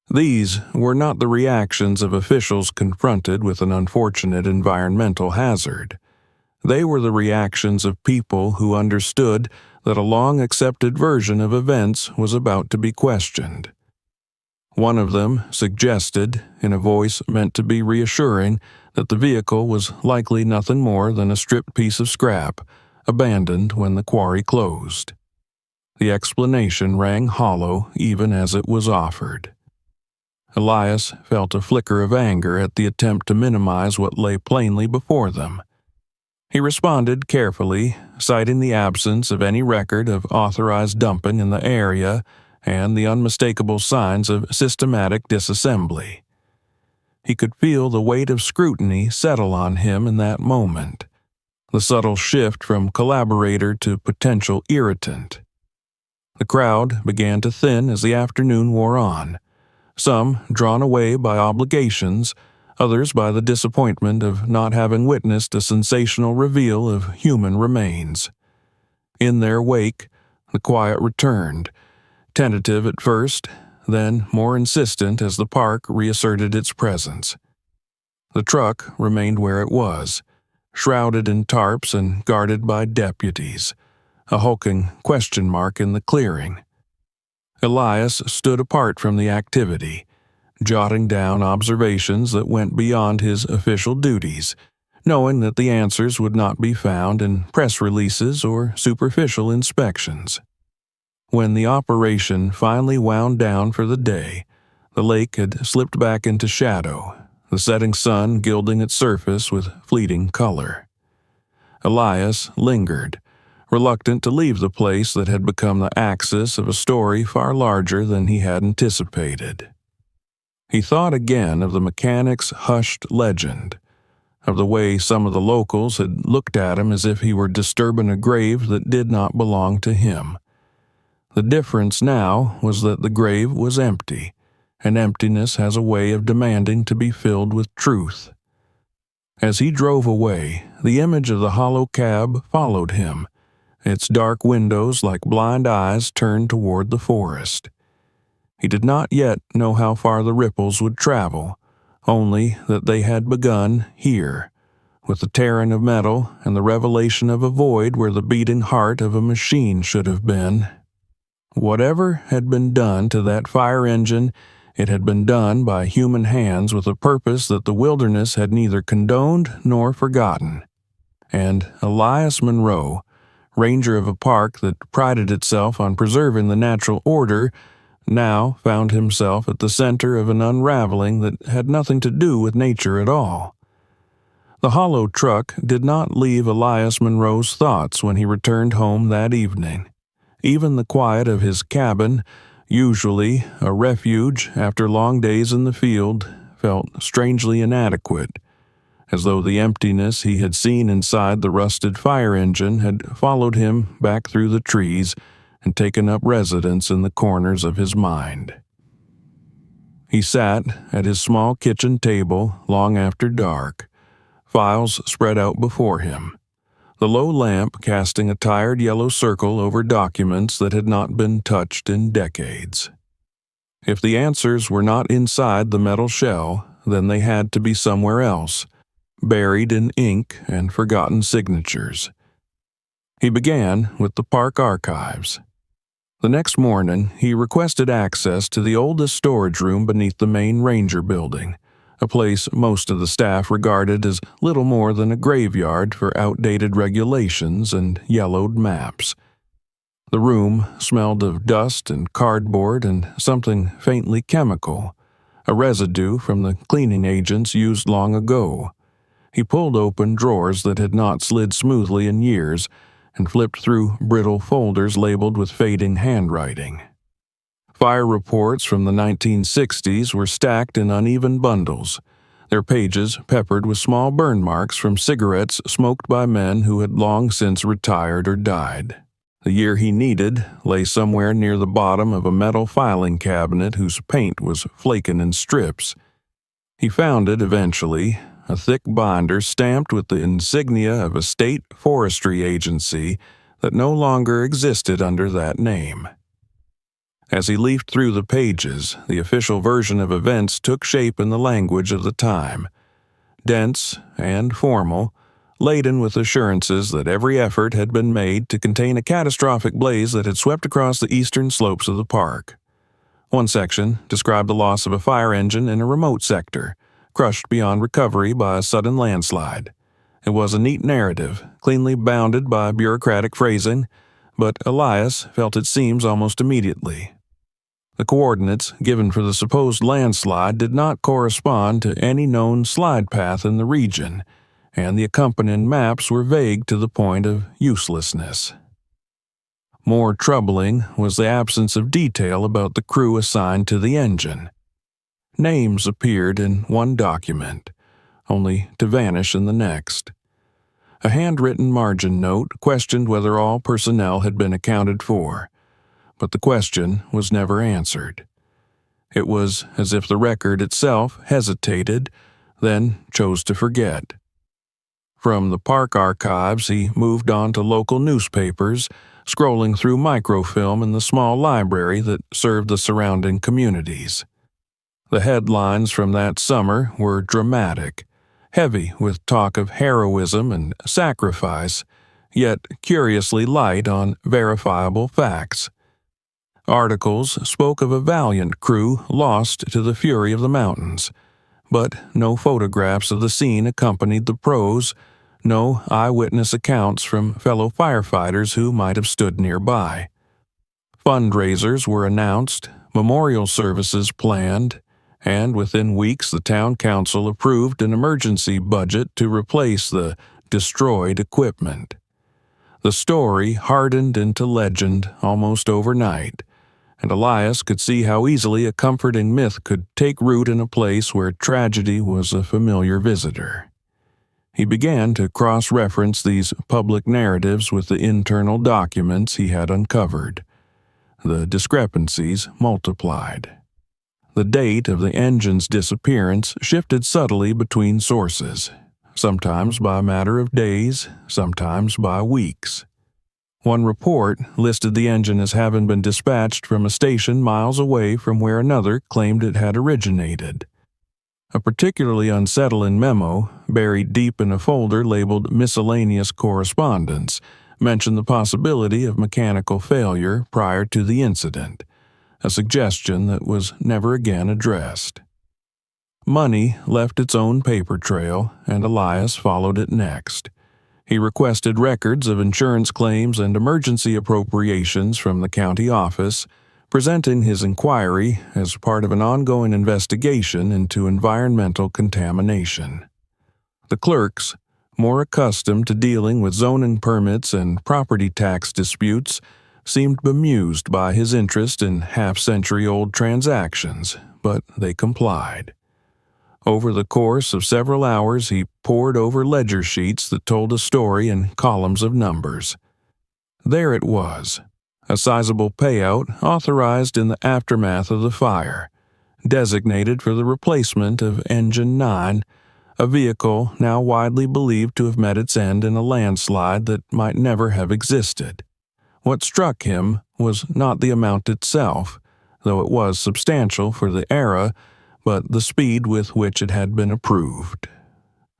These were not the reactions of officials confronted with an unfortunate environmental hazard. They were the reactions of people who understood that a long-accepted version of events was about to be questioned. One of them suggested, in a voice meant to be reassuring, that the vehicle was likely nothing more than a stripped piece of scrap, abandoned when the quarry closed. The explanation rang hollow even as it was offered. Elias felt a flicker of anger at the attempt to minimize what lay plainly before them. He responded carefully, citing the absence of any record of authorized dumping in the area and the unmistakable signs of systematic disassembly. He could feel the weight of scrutiny settle on him in that moment, the subtle shift from collaborator to potential irritant. The crowd began to thin as the afternoon wore on, some drawn away by obligations, others by the disappointment of not having witnessed a sensational reveal of human remains. In their wake, the quiet returned, tentative at first, then more insistent as the park reasserted its presence. The truck remained where it was, shrouded in tarps and guarded by deputies, a hulking question mark in the clearing. Elias stood apart from the activity, jotting down observations that went beyond his official duties, knowing that the answers would not be found in press releases or superficial inspections. When the operation finally wound down for the day, the lake had slipped back into shadow, the setting sun gilding its surface with fleeting color. Elias lingered, reluctant to leave the place that had become the axis of a story far larger than he had anticipated. He thought again of the mechanic's hushed legend, of the way some of the locals had looked at him as if he were disturbing a grave that did not belong to him. The difference now was that the grave was empty, and emptiness has a way of demanding to be filled with truth. As he drove away, the image of the hollow cab followed him, its dark windows like blind eyes turned toward the forest. He did not yet know how far the ripples would travel, only that they had begun here, with the tearing of metal and the revelation of a void where the beating heart of a machine should have been. Whatever had been done to that fire engine, it had been done by human hands with a purpose that the wilderness had neither condoned nor forgotten. And Elias Monroe, ranger of a park that prided itself on preserving the natural order, now found himself at the center of an unraveling that had nothing to do with nature at all. The hollow truck did not leave Elias Monroe's thoughts when he returned home that evening. Even the quiet of his cabin, usually a refuge after long days in the field, felt strangely inadequate, as though the emptiness he had seen inside the rusted fire engine had followed him back through the trees and taken up residence in the corners of his mind. He sat at his small kitchen table long after dark, files spread out before him, the low lamp casting a tired yellow circle over documents that had not been touched in decades. If the answers were not inside the metal shell, then they had to be somewhere else, buried in ink and forgotten signatures. He began with the park archives. The next morning, he requested access to the oldest storage room beneath the main ranger building, a place most of the staff regarded as little more than a graveyard for outdated regulations and yellowed maps. The room smelled of dust and cardboard and something faintly chemical, a residue from the cleaning agents used long ago. He pulled open drawers that had not slid smoothly in years and flipped through brittle folders labeled with fading handwriting. Fire reports from the 1960s were stacked in uneven bundles, their pages peppered with small burn marks from cigarettes smoked by men who had long since retired or died. The year he needed lay somewhere near the bottom of a metal filing cabinet whose paint was flaking in strips. He found it eventually, a thick binder stamped with the insignia of a state forestry agency that no longer existed under that name. As he leafed through the pages, the official version of events took shape in the language of the time, dense and formal, laden with assurances that every effort had been made to contain a catastrophic blaze that had swept across the eastern slopes of the park. One section described the loss of a fire engine in a remote sector, crushed beyond recovery by a sudden landslide. It was a neat narrative, cleanly bounded by bureaucratic phrasing, but Elias felt its seams almost immediately. The coordinates given for the supposed landslide did not correspond to any known slide path in the region, and the accompanying maps were vague to the point of uselessness. More troubling was the absence of detail about the crew assigned to the engine. Names appeared in one document, only to vanish in the next. A handwritten margin note questioned whether all personnel had been accounted for, but the question was never answered. It was as if the record itself hesitated, then chose to forget. From the park archives, he moved on to local newspapers, scrolling through microfilm in the small library that served the surrounding communities. The headlines from that summer were dramatic, heavy with talk of heroism and sacrifice, yet curiously light on verifiable facts. Articles spoke of a valiant crew lost to the fury of the mountains, but no photographs of the scene accompanied the prose, no eyewitness accounts from fellow firefighters who might have stood nearby. Fundraisers were announced, memorial services planned, and within weeks the town council approved an emergency budget to replace the destroyed equipment. The story hardened into legend almost overnight, and Elias could see how easily a comforting myth could take root in a place where tragedy was a familiar visitor. He began to cross-reference these public narratives with the internal documents he had uncovered. The discrepancies multiplied. The date of the engine's disappearance shifted subtly between sources, sometimes by a matter of days, sometimes by weeks. One report listed the engine as having been dispatched from a station miles away from where another claimed it had originated. A particularly unsettling memo, buried deep in a folder labeled Miscellaneous Correspondence, mentioned the possibility of mechanical failure prior to the incident, a suggestion that was never again addressed. Money left its own paper trail, and Elias followed it next. He requested records of insurance claims and emergency appropriations from the county office, presenting his inquiry as part of an ongoing investigation into environmental contamination. The clerks, more accustomed to dealing with zoning permits and property tax disputes, seemed bemused by his interest in half-century-old transactions, but they complied. Over the course of several hours, he pored over ledger sheets that told a story in columns of numbers. There it was, a sizable payout authorized in the aftermath of the fire, designated for the replacement of Engine 9, a vehicle now widely believed to have met its end in a landslide that might never have existed. What struck him was not the amount itself, though it was substantial for the era, but the speed with which it had been approved.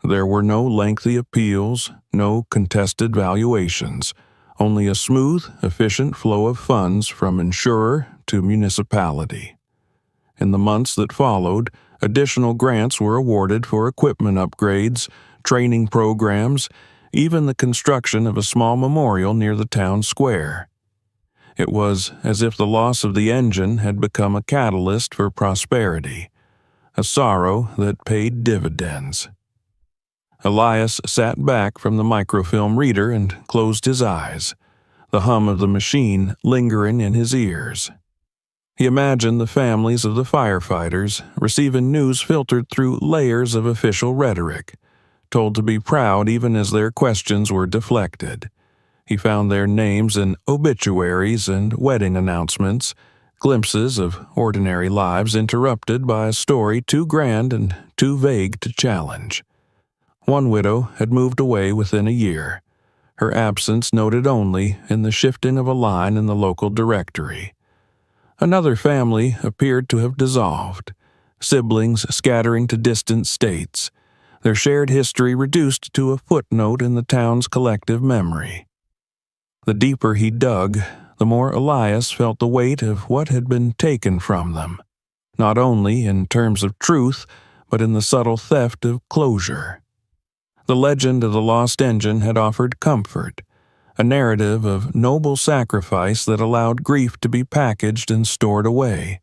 There were no lengthy appeals, no contested valuations, only a smooth, efficient flow of funds from insurer to municipality. In the months that followed, additional grants were awarded for equipment upgrades, training programs, even the construction of a small memorial near the town square. It was as if the loss of the engine had become a catalyst for prosperity, a sorrow that paid dividends. Elias sat back from the microfilm reader and closed his eyes, the hum of the machine lingering in his ears. He imagined the families of the firefighters receiving news filtered through layers of official rhetoric, told to be proud even as their questions were deflected. He found their names in obituaries and wedding announcements, glimpses of ordinary lives interrupted by a story too grand and too vague to challenge. One widow had moved away within a year, her absence noted only in the shifting of a line in the local directory. Another family appeared to have dissolved, siblings scattering to distant states, their shared history reduced to a footnote in the town's collective memory. The deeper he dug, the more Elias felt the weight of what had been taken from them, not only in terms of truth, but in the subtle theft of closure. The legend of the lost engine had offered comfort, a narrative of noble sacrifice that allowed grief to be packaged and stored away.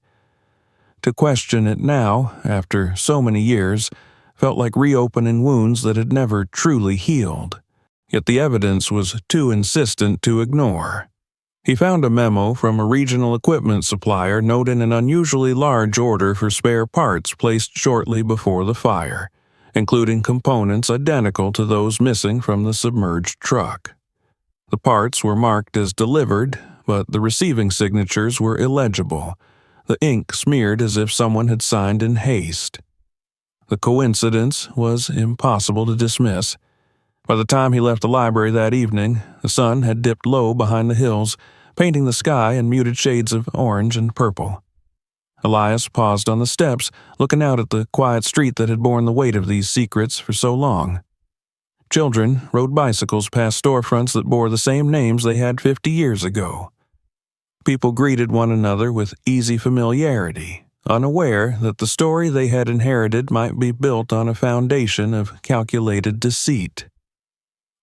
To question it now, after so many years, felt like reopening wounds that had never truly healed. Yet the evidence was too insistent to ignore. He found a memo from a regional equipment supplier noting an unusually large order for spare parts placed shortly before the fire, including components identical to those missing from the submerged truck. The parts were marked as delivered, but the receiving signatures were illegible, the ink smeared as if someone had signed in haste. The coincidence was impossible to dismiss. By the time he left the library that evening, the sun had dipped low behind the hills, painting the sky in muted shades of orange and purple. Elias paused on the steps, looking out at the quiet street that had borne the weight of these secrets for so long. Children rode bicycles past storefronts that bore the same names they had 50 years ago. People greeted one another with easy familiarity, unaware that the story they had inherited might be built on a foundation of calculated deceit.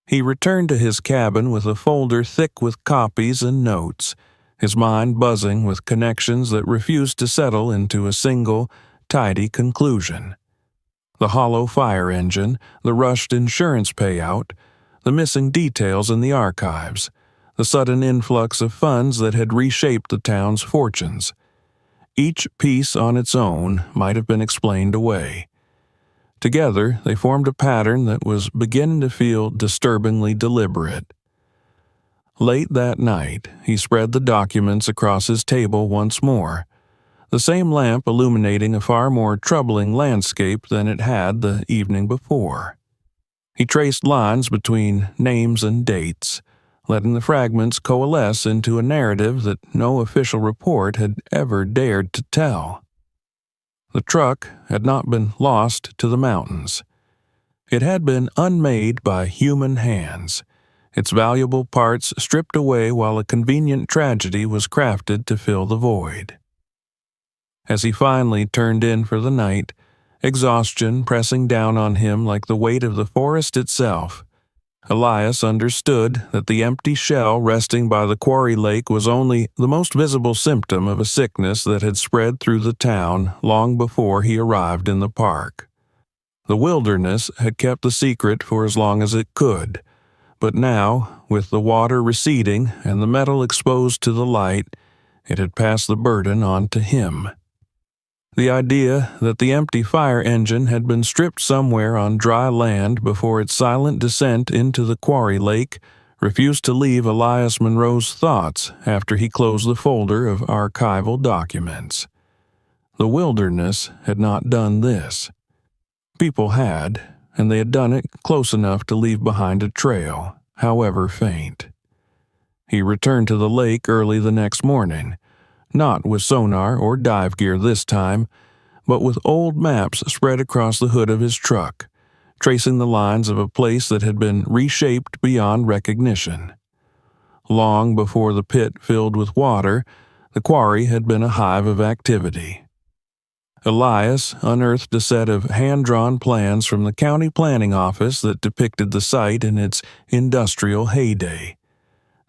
He returned to his cabin with a folder thick with copies and notes, his mind buzzing with connections that refused to settle into a single, tidy conclusion. The hollow fire engine, the rushed insurance payout, the missing details in the archives, the sudden influx of funds that had reshaped the town's fortunes. Each piece on its own might have been explained away. Together, they formed a pattern that was beginning to feel disturbingly deliberate. Late that night, he spread the documents across his table once more, the same lamp illuminating a far more troubling landscape than it had the evening before. He traced lines between names and dates, letting the fragments coalesce into a narrative that no official report had ever dared to tell. The truck had not been lost to the mountains. It had been unmade by human hands, its valuable parts stripped away while a convenient tragedy was crafted to fill the void. As he finally turned in for the night, exhaustion pressing down on him like the weight of the forest itself, Elias understood that the empty shell resting by the quarry lake was only the most visible symptom of a sickness that had spread through the town long before he arrived in the park. The wilderness had kept the secret for as long as it could, but now, with the water receding and the metal exposed to the light, it had passed the burden on to him. The idea that the empty fire engine had been stripped somewhere on dry land before its silent descent into the quarry lake refused to leave Elias Monroe's thoughts after he closed the folder of archival documents. The wilderness had not done this. People had, and they had done it close enough to leave behind a trail, however faint. He returned to the lake early the next morning, not with sonar or dive gear this time, but with old maps spread across the hood of his truck, tracing the lines of a place that had been reshaped beyond recognition. Long before the pit filled with water, the quarry had been a hive of activity. Elias unearthed a set of hand-drawn plans from the county planning office that depicted the site in its industrial heyday.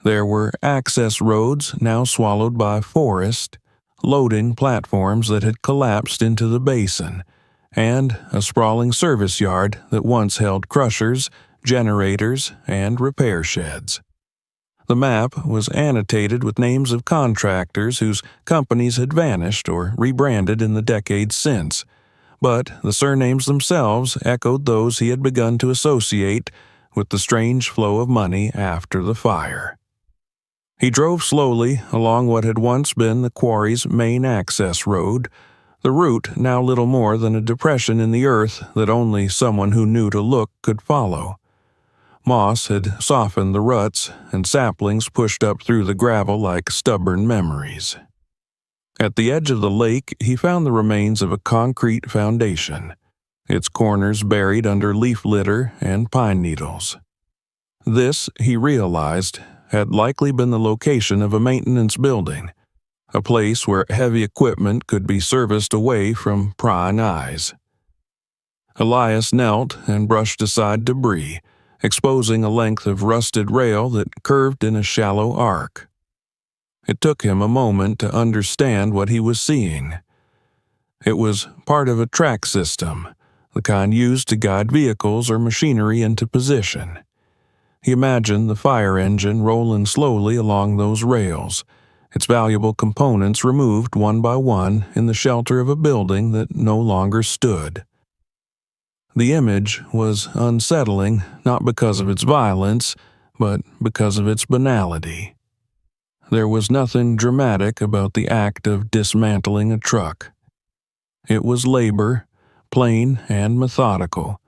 There were access roads now swallowed by forest, loading platforms that had collapsed into the basin, and a sprawling service yard that once held crushers, generators, and repair sheds. The map was annotated with names of contractors whose companies had vanished or rebranded in the decades since, but the surnames themselves echoed those he had begun to associate with the strange flow of money after the fire. He drove slowly along what had once been the quarry's main access road, the route now little more than a depression in the earth that only someone who knew to look could follow. Moss had softened the ruts, and saplings pushed up through the gravel like stubborn memories. At the edge of the lake, he found the remains of a concrete foundation, its corners buried under leaf litter and pine needles. This, he realized, had likely been the location of a maintenance building, a place where heavy equipment could be serviced away from prying eyes. Elias knelt and brushed aside debris, exposing a length of rusted rail that curved in a shallow arc. It took him a moment to understand what he was seeing. It was part of a track system, the kind used to guide vehicles or machinery into position. He imagined the fire engine rolling slowly along those rails, its valuable components removed one by one in the shelter of a building that no longer stood. The image was unsettling not because of its violence, but because of its banality. There was nothing dramatic about the act of dismantling a truck. It was labor, plain and methodical,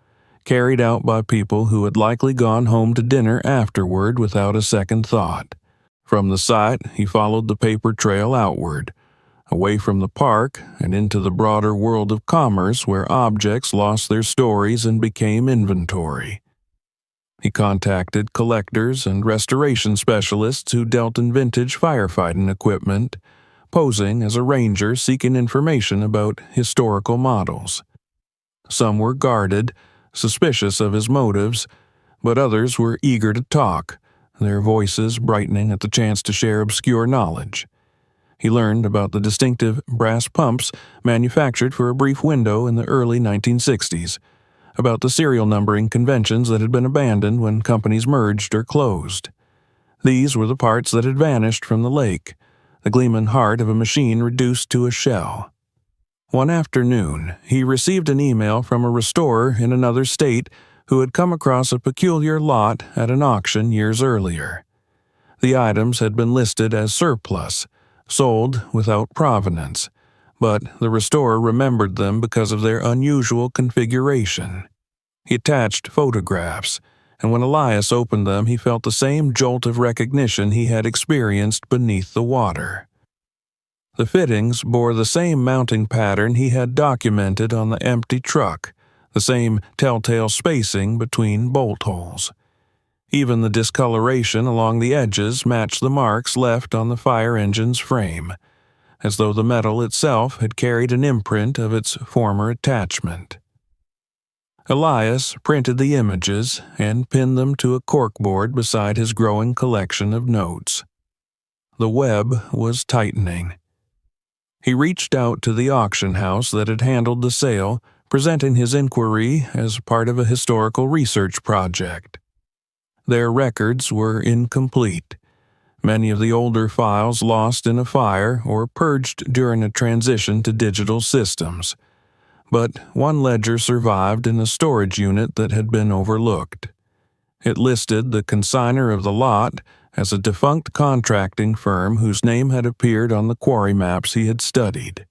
carried out by people who had likely gone home to dinner afterward without a second thought. From the site, he followed the paper trail outward, away from the park and into the broader world of commerce where objects lost their stories and became inventory. He contacted collectors and restoration specialists who dealt in vintage firefighting equipment, posing as a ranger seeking information about historical models. Some were guarded, suspicious of his motives, but others were eager to talk, their voices brightening at the chance to share obscure knowledge. He learned about the distinctive brass pumps manufactured for a brief window in the early 1960s, about the serial numbering conventions that had been abandoned when companies merged or closed. These were the parts that had vanished from the lake, the gleaming heart of a machine reduced to a shell. One afternoon, he received an email from a restorer in another state who had come across a peculiar lot at an auction years earlier. The items had been listed as surplus, sold without provenance, but the restorer remembered them because of their unusual configuration. He attached photographs, and when Elias opened them, he felt the same jolt of recognition he had experienced beneath the water. The fittings bore the same mounting pattern he had documented on the empty truck, the same telltale spacing between bolt holes. Even the discoloration along the edges matched the marks left on the fire engine's frame, as though the metal itself had carried an imprint of its former attachment. Elias printed the images and pinned them to a corkboard beside his growing collection of notes. The web was tightening. He reached out to the auction house that had handled the sale, presenting his inquiry as part of a historical research project. Their records were incomplete, many of the older files lost in a fire or purged during a transition to digital systems, but one ledger survived in a storage unit that had been overlooked. It listed the consignor of the lot as a defunct contracting firm whose name had appeared on the quarry maps he had studied.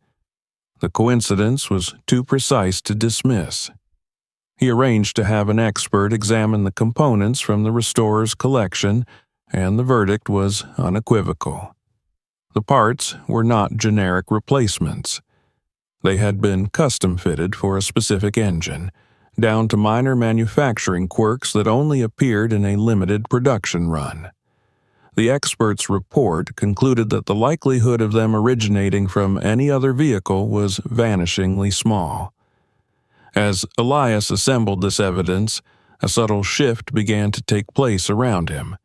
The coincidence was too precise to dismiss. He arranged to have an expert examine the components from the restorer's collection, and the verdict was unequivocal. The parts were not generic replacements. They had been custom-fitted for a specific engine, down to minor manufacturing quirks that only appeared in a limited production run. The expert's report concluded that the likelihood of them originating from any other vehicle was vanishingly small. As Elias assembled this evidence, a subtle shift began to take place around him.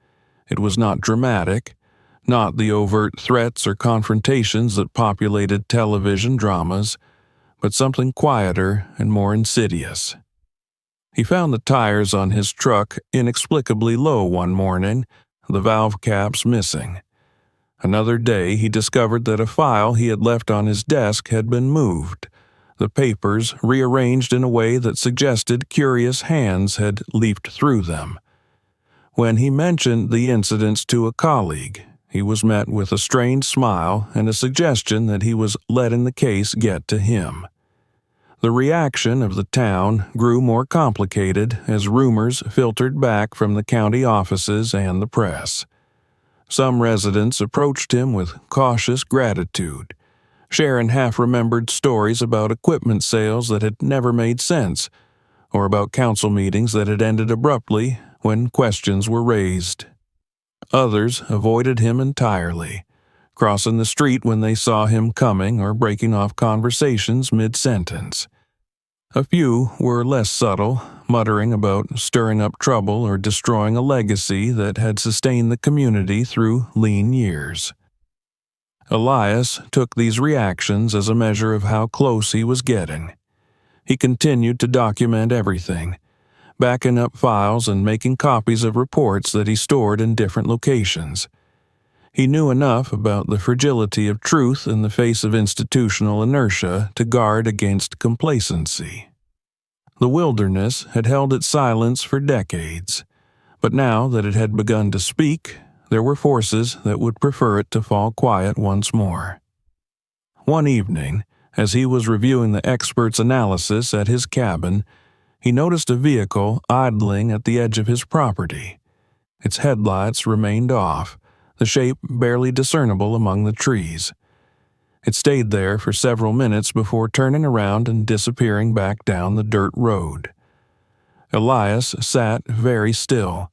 It was not dramatic, not the overt threats or confrontations that populated television dramas, but something quieter and more insidious. He found the tires on his truck inexplicably low one morning, the valve caps missing. Another day, he discovered that a file he had left on his desk had been moved, the papers rearranged in a way that suggested curious hands had leafed through them. When he mentioned the incidents to a colleague, he was met with a strained smile and a suggestion that he was letting the case get to him. The reaction of the town grew more complicated as rumors filtered back from the county offices and the press. Some residents approached him with cautious gratitude, sharing half-remembered stories about equipment sales that had never made sense, or about council meetings that had ended abruptly when questions were raised. Others avoided him entirely, crossing the street when they saw him coming or breaking off conversations mid-sentence. A few were less subtle, muttering about stirring up trouble or destroying a legacy that had sustained the community through lean years. Elias took these reactions as a measure of how close he was getting. He continued to document everything, backing up files and making copies of reports that he stored in different locations. He knew enough about the fragility of truth in the face of institutional inertia to guard against complacency. The wilderness had held its silence for decades, but now that it had begun to speak, there were forces that would prefer it to fall quiet once more. One evening, as he was reviewing the expert's analysis at his cabin, he noticed a vehicle idling at the edge of his property. Its headlights remained off, the shape barely discernible among the trees. It stayed there for several minutes before turning around and disappearing back down the dirt road. Elias sat very still,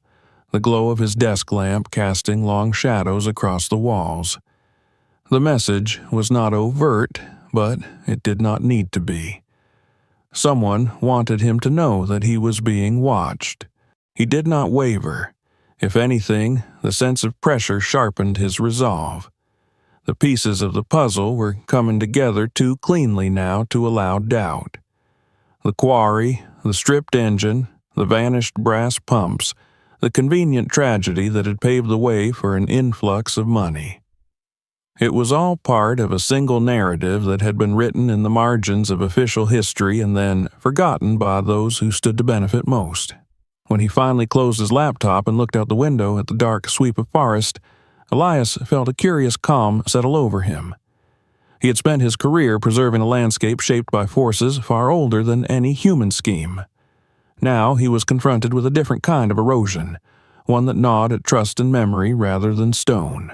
the glow of his desk lamp casting long shadows across the walls. The message was not overt, but it did not need to be. Someone wanted him to know that he was being watched. He did not waver. If anything, the sense of pressure sharpened his resolve. The pieces of the puzzle were coming together too cleanly now to allow doubt. The quarry, the stripped engine, the vanished brass pumps, the convenient tragedy that had paved the way for an influx of money. It was all part of a single narrative that had been written in the margins of official history and then forgotten by those who stood to benefit most. When he finally closed his laptop and looked out the window at the dark sweep of forest, Elias felt a curious calm settle over him. He had spent his career preserving a landscape shaped by forces far older than any human scheme. Now he was confronted with a different kind of erosion, one that gnawed at trust and memory rather than stone.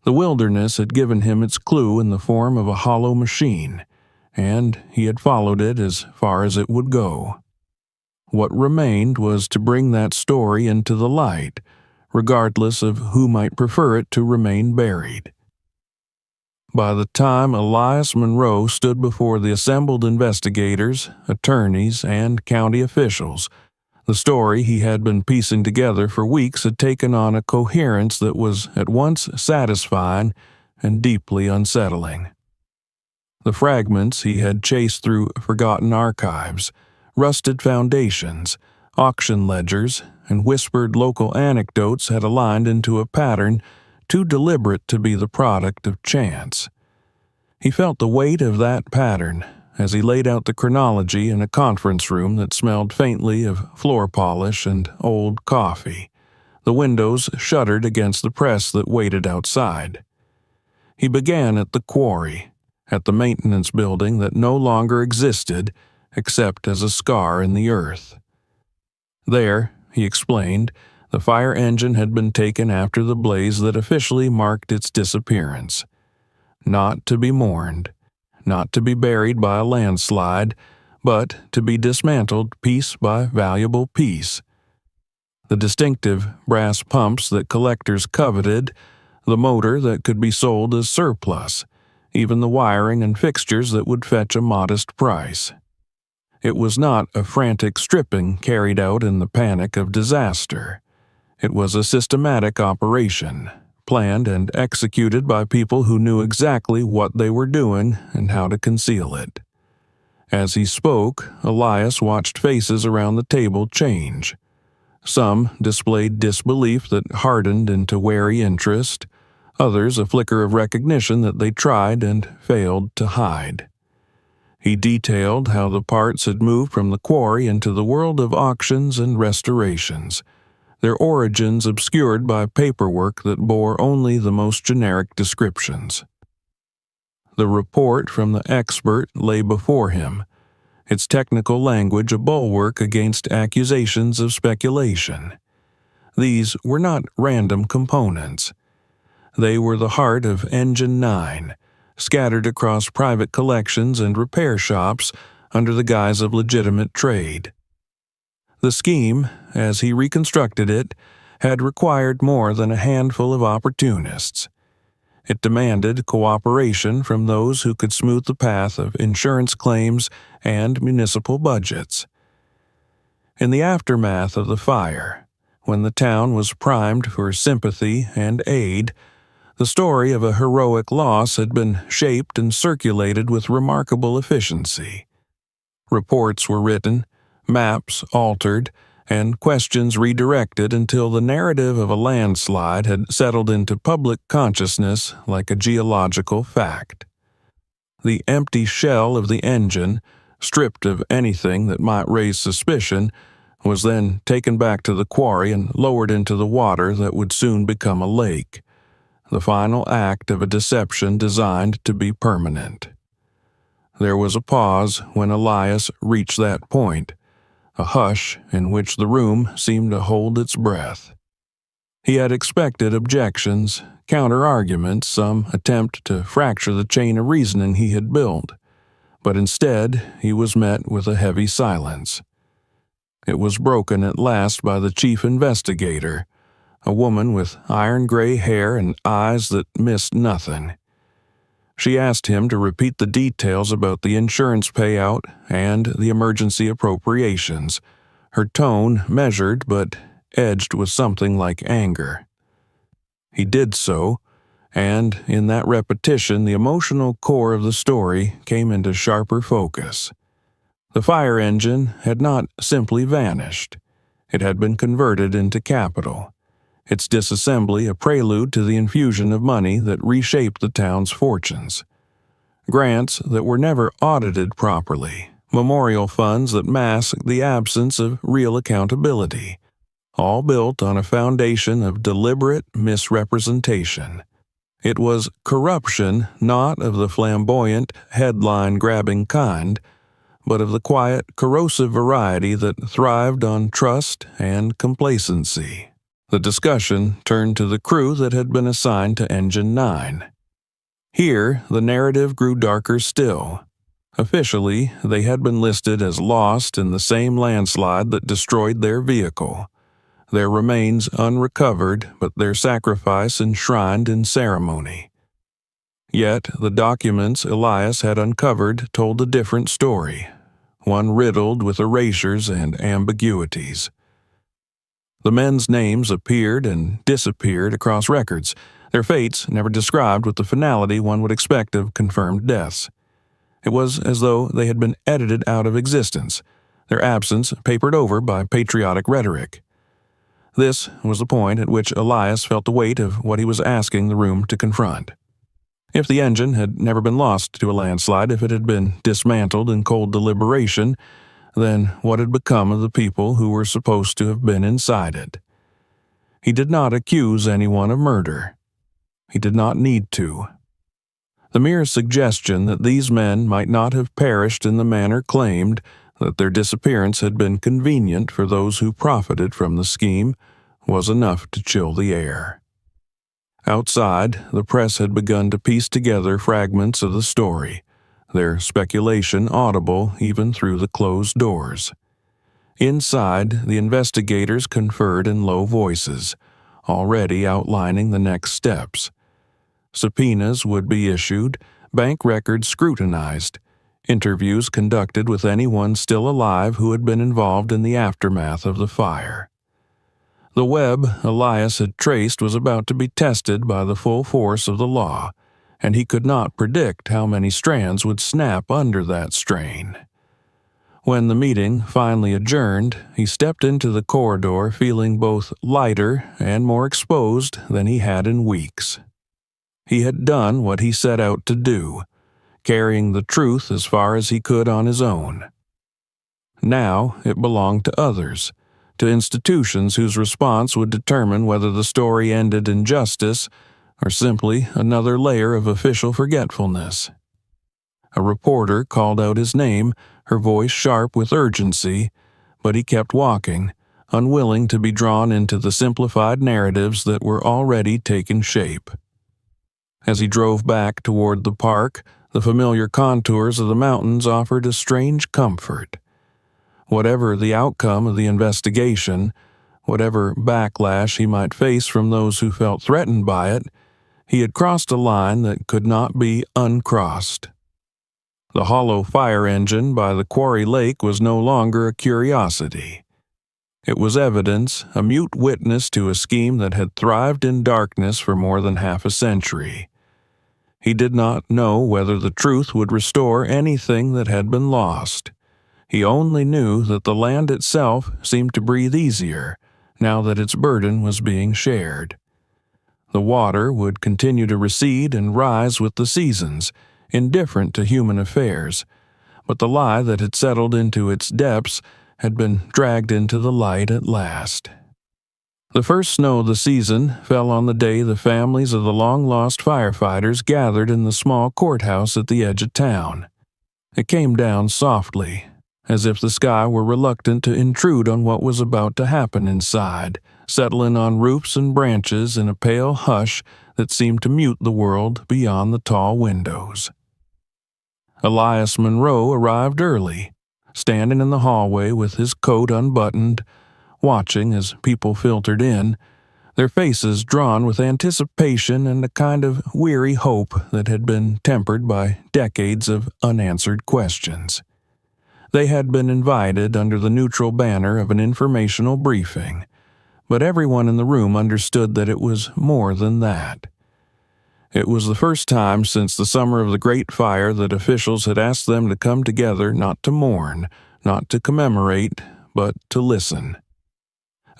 The wilderness had given him its clue in the form of a hollow machine, and he had followed it as far as it would go. What remained was to bring that story into the light, regardless of who might prefer it to remain buried. By the time Elias Monroe stood before the assembled investigators, attorneys, and county officials, the story he had been piecing together for weeks had taken on a coherence that was at once satisfying and deeply unsettling. The fragments he had chased through forgotten archives, rusted foundations, auction ledgers, and whispered local anecdotes had aligned into a pattern too deliberate to be the product of chance. He felt the weight of that pattern as he laid out the chronology in a conference room that smelled faintly of floor polish and old coffee. The windows shuttered against the press that waited outside. He began at the quarry, at the maintenance building that no longer existed except as a scar in the earth. There, he explained, the fire engine had been taken after the blaze that officially marked its disappearance. Not to be mourned, not to be buried by a landslide, but to be dismantled piece by valuable piece. The distinctive brass pumps that collectors coveted, the motor that could be sold as surplus, even the wiring and fixtures that would fetch a modest price. It was not a frantic stripping carried out in the panic of disaster. It was a systematic operation, planned and executed by people who knew exactly what they were doing and how to conceal it. As he spoke, Elias watched faces around the table change. Some displayed disbelief that hardened into wary interest, others a flicker of recognition that they tried and failed to hide. He detailed how the parts had moved from the quarry into the world of auctions and restorations, their origins obscured by paperwork that bore only the most generic descriptions. The report from the expert lay before him, its technical language a bulwark against accusations of speculation. These were not random components. They were the heart of Engine 9, scattered across private collections and repair shops under the guise of legitimate trade. The scheme, as he reconstructed it, had required more than a handful of opportunists. It demanded cooperation from those who could smooth the path of insurance claims and municipal budgets. In the aftermath of the fire, when the town was primed for sympathy and aid, the story of a heroic loss had been shaped and circulated with remarkable efficiency. Reports were written, maps altered, and questions redirected until the narrative of a landslide had settled into public consciousness like a geological fact. The empty shell of the engine, stripped of anything that might raise suspicion, was then taken back to the quarry and lowered into the water that would soon become a lake, the final act of a deception designed to be permanent. There was a pause when Elias reached that point, a hush in which the room seemed to hold its breath. He had expected objections, counter-arguments, some attempt to fracture the chain of reasoning he had built, but instead he was met with a heavy silence. It was broken at last by the chief investigator, a woman with iron-gray hair and eyes that missed nothing. She asked him to repeat the details about the insurance payout and the emergency appropriations, her tone measured but edged with something like anger. He did so, and in that repetition the emotional core of the story came into sharper focus. The fire engine had not simply vanished. It had been converted into capital, its disassembly a prelude to the infusion of money that reshaped the town's fortunes. Grants that were never audited properly, memorial funds that masked the absence of real accountability, all built on a foundation of deliberate misrepresentation. It was corruption not of the flamboyant, headline-grabbing kind, but of the quiet, corrosive variety that thrived on trust and complacency. The discussion turned to the crew that had been assigned to Engine 9. Here, the narrative grew darker still. Officially, they had been listed as lost in the same landslide that destroyed their vehicle, their remains unrecovered but their sacrifice enshrined in ceremony. Yet the documents Elias had uncovered told a different story, one riddled with erasures and ambiguities. The men's names appeared and disappeared across records, their fates never described with the finality one would expect of confirmed deaths. It was as though they had been edited out of existence, their absence papered over by patriotic rhetoric. This was the point at which Elias felt the weight of what he was asking the room to confront. If the engine had never been lost to a landslide, if it had been dismantled in cold deliberation, then what had become of the people who were supposed to have been inside it? He did not accuse anyone of murder. He did not need to. The mere suggestion that these men might not have perished in the manner claimed, that their disappearance had been convenient for those who profited from the scheme, was enough to chill the air. Outside, the press had begun to piece together fragments of the story, their speculation audible even through the closed doors. Inside, the investigators conferred in low voices, already outlining the next steps. Subpoenas would be issued, bank records scrutinized, interviews conducted with anyone still alive who had been involved in the aftermath of the fire. The web Elias had traced was about to be tested by the full force of the law, and he could not predict how many strands would snap under that strain. When the meeting finally adjourned, he stepped into the corridor feeling both lighter and more exposed than he had in weeks. He had done what he set out to do, carrying the truth as far as he could on his own. Now it belonged to others, to institutions whose response would determine whether the story ended in justice or simply another layer of official forgetfulness. A reporter called out his name, her voice sharp with urgency, but he kept walking, unwilling to be drawn into the simplified narratives that were already taking shape. As he drove back toward the park, the familiar contours of the mountains offered a strange comfort. Whatever the outcome of the investigation, whatever backlash he might face from those who felt threatened by it, he had crossed a line that could not be uncrossed. The hollow fire engine by the quarry lake was no longer a curiosity. It was evidence, a mute witness to a scheme that had thrived in darkness for more than half a century. He did not know whether the truth would restore anything that had been lost. He only knew that the land itself seemed to breathe easier, now that its burden was being shared. The water would continue to recede and rise with the seasons, indifferent to human affairs, but the lie that had settled into its depths had been dragged into the light at last. The first snow of the season fell on the day the families of the long-lost firefighters gathered in the small courthouse at the edge of town. It came down softly, as if the sky were reluctant to intrude on what was about to happen inside, settling on roofs and branches in a pale hush that seemed to mute the world beyond the tall windows. Elias Monroe arrived early, standing in the hallway with his coat unbuttoned, watching as people filtered in, their faces drawn with anticipation and a kind of weary hope that had been tempered by decades of unanswered questions. They had been invited under the neutral banner of an informational briefing, but everyone in the room understood that it was more than that. It was the first time since the summer of the Great Fire that officials had asked them to come together not to mourn, not to commemorate, but to listen.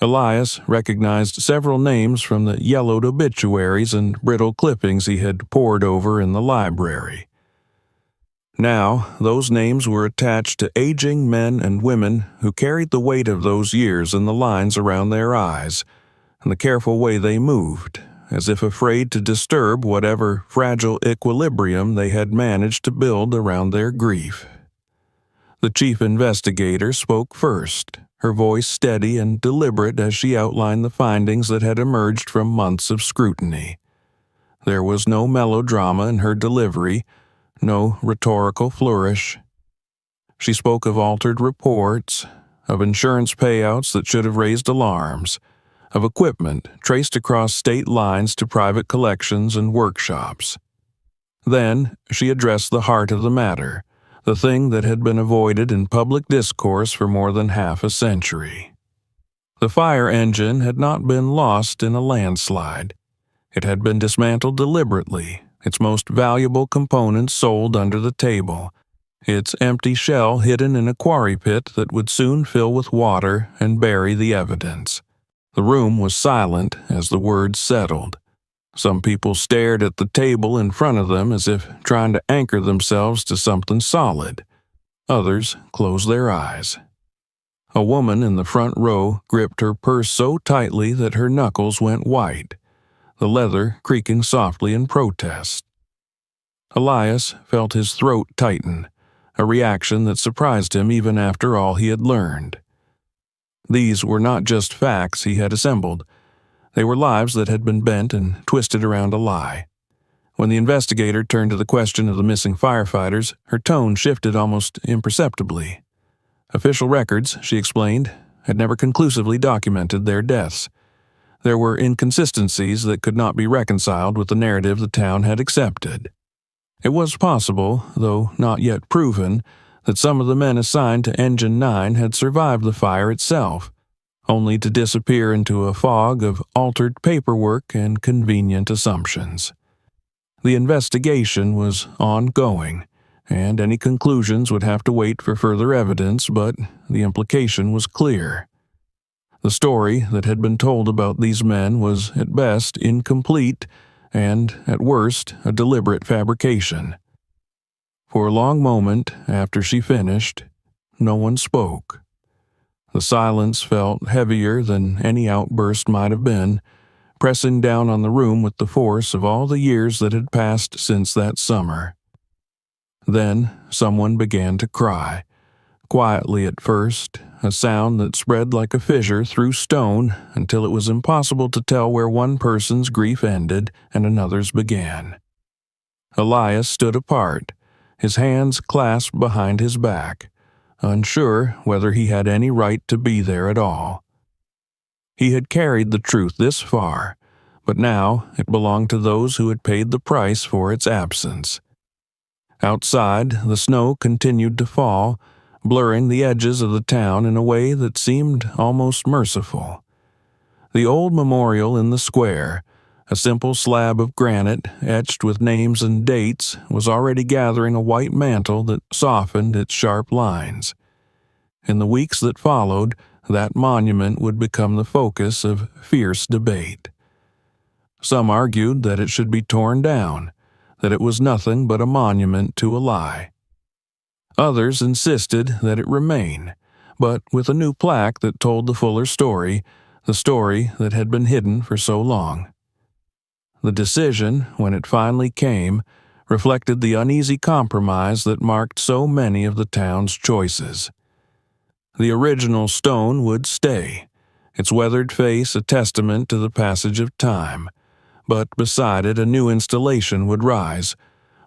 Elias recognized several names from the yellowed obituaries and brittle clippings he had pored over in the library. Now, those names were attached to aging men and women who carried the weight of those years in the lines around their eyes and the careful way they moved, as if afraid to disturb whatever fragile equilibrium they had managed to build around their grief. The chief investigator spoke first, her voice steady and deliberate as she outlined the findings that had emerged from months of scrutiny. There was no melodrama in her delivery, no rhetorical flourish. She spoke of altered reports, of insurance payouts that should have raised alarms, of equipment traced across state lines to private collections and workshops. Then she addressed the heart of the matter, the thing that had been avoided in public discourse for more than half a century. The fire engine had not been lost in a landslide. It had been dismantled deliberately, its most valuable components sold under the table, its empty shell hidden in a quarry pit that would soon fill with water and bury the evidence. The room was silent as the words settled. Some people stared at the table in front of them as if trying to anchor themselves to something solid. Others closed their eyes. A woman in the front row gripped her purse so tightly that her knuckles went white, the leather creaking softly in protest. Elias felt his throat tighten, a reaction that surprised him even after all he had learned. These were not just facts he had assembled. They were lives that had been bent and twisted around a lie. When the investigator turned to the question of the missing firefighters, her tone shifted almost imperceptibly. Official records, she explained, had never conclusively documented their deaths. There were inconsistencies that could not be reconciled with the narrative the town had accepted. It was possible, though not yet proven, that some of the men assigned to Engine 9 had survived the fire itself, only to disappear into a fog of altered paperwork and convenient assumptions. The investigation was ongoing, and any conclusions would have to wait for further evidence, but the implication was clear. The story that had been told about these men was at best incomplete and, at worst, a deliberate fabrication. For a long moment after she finished, no one spoke. The silence felt heavier than any outburst might have been, pressing down on the room with the force of all the years that had passed since that summer. Then someone began to cry, quietly at first, a sound that spread like a fissure through stone until it was impossible to tell where one person's grief ended and another's began. Elias stood apart, his hands clasped behind his back, unsure whether he had any right to be there at all. He had carried the truth this far, but now it belonged to those who had paid the price for its absence. Outside, the snow continued to fall, blurring the edges of the town in a way that seemed almost merciful. The old memorial in the square, a simple slab of granite etched with names and dates, was already gathering a white mantle that softened its sharp lines. In the weeks that followed, that monument would become the focus of fierce debate. Some argued that it should be torn down, that it was nothing but a monument to a lie. Others insisted that it remain, but with a new plaque that told the fuller story, the story that had been hidden for so long. The decision, when it finally came, reflected the uneasy compromise that marked so many of the town's choices. The original stone would stay, its weathered face a testament to the passage of time, but beside it a new installation would rise,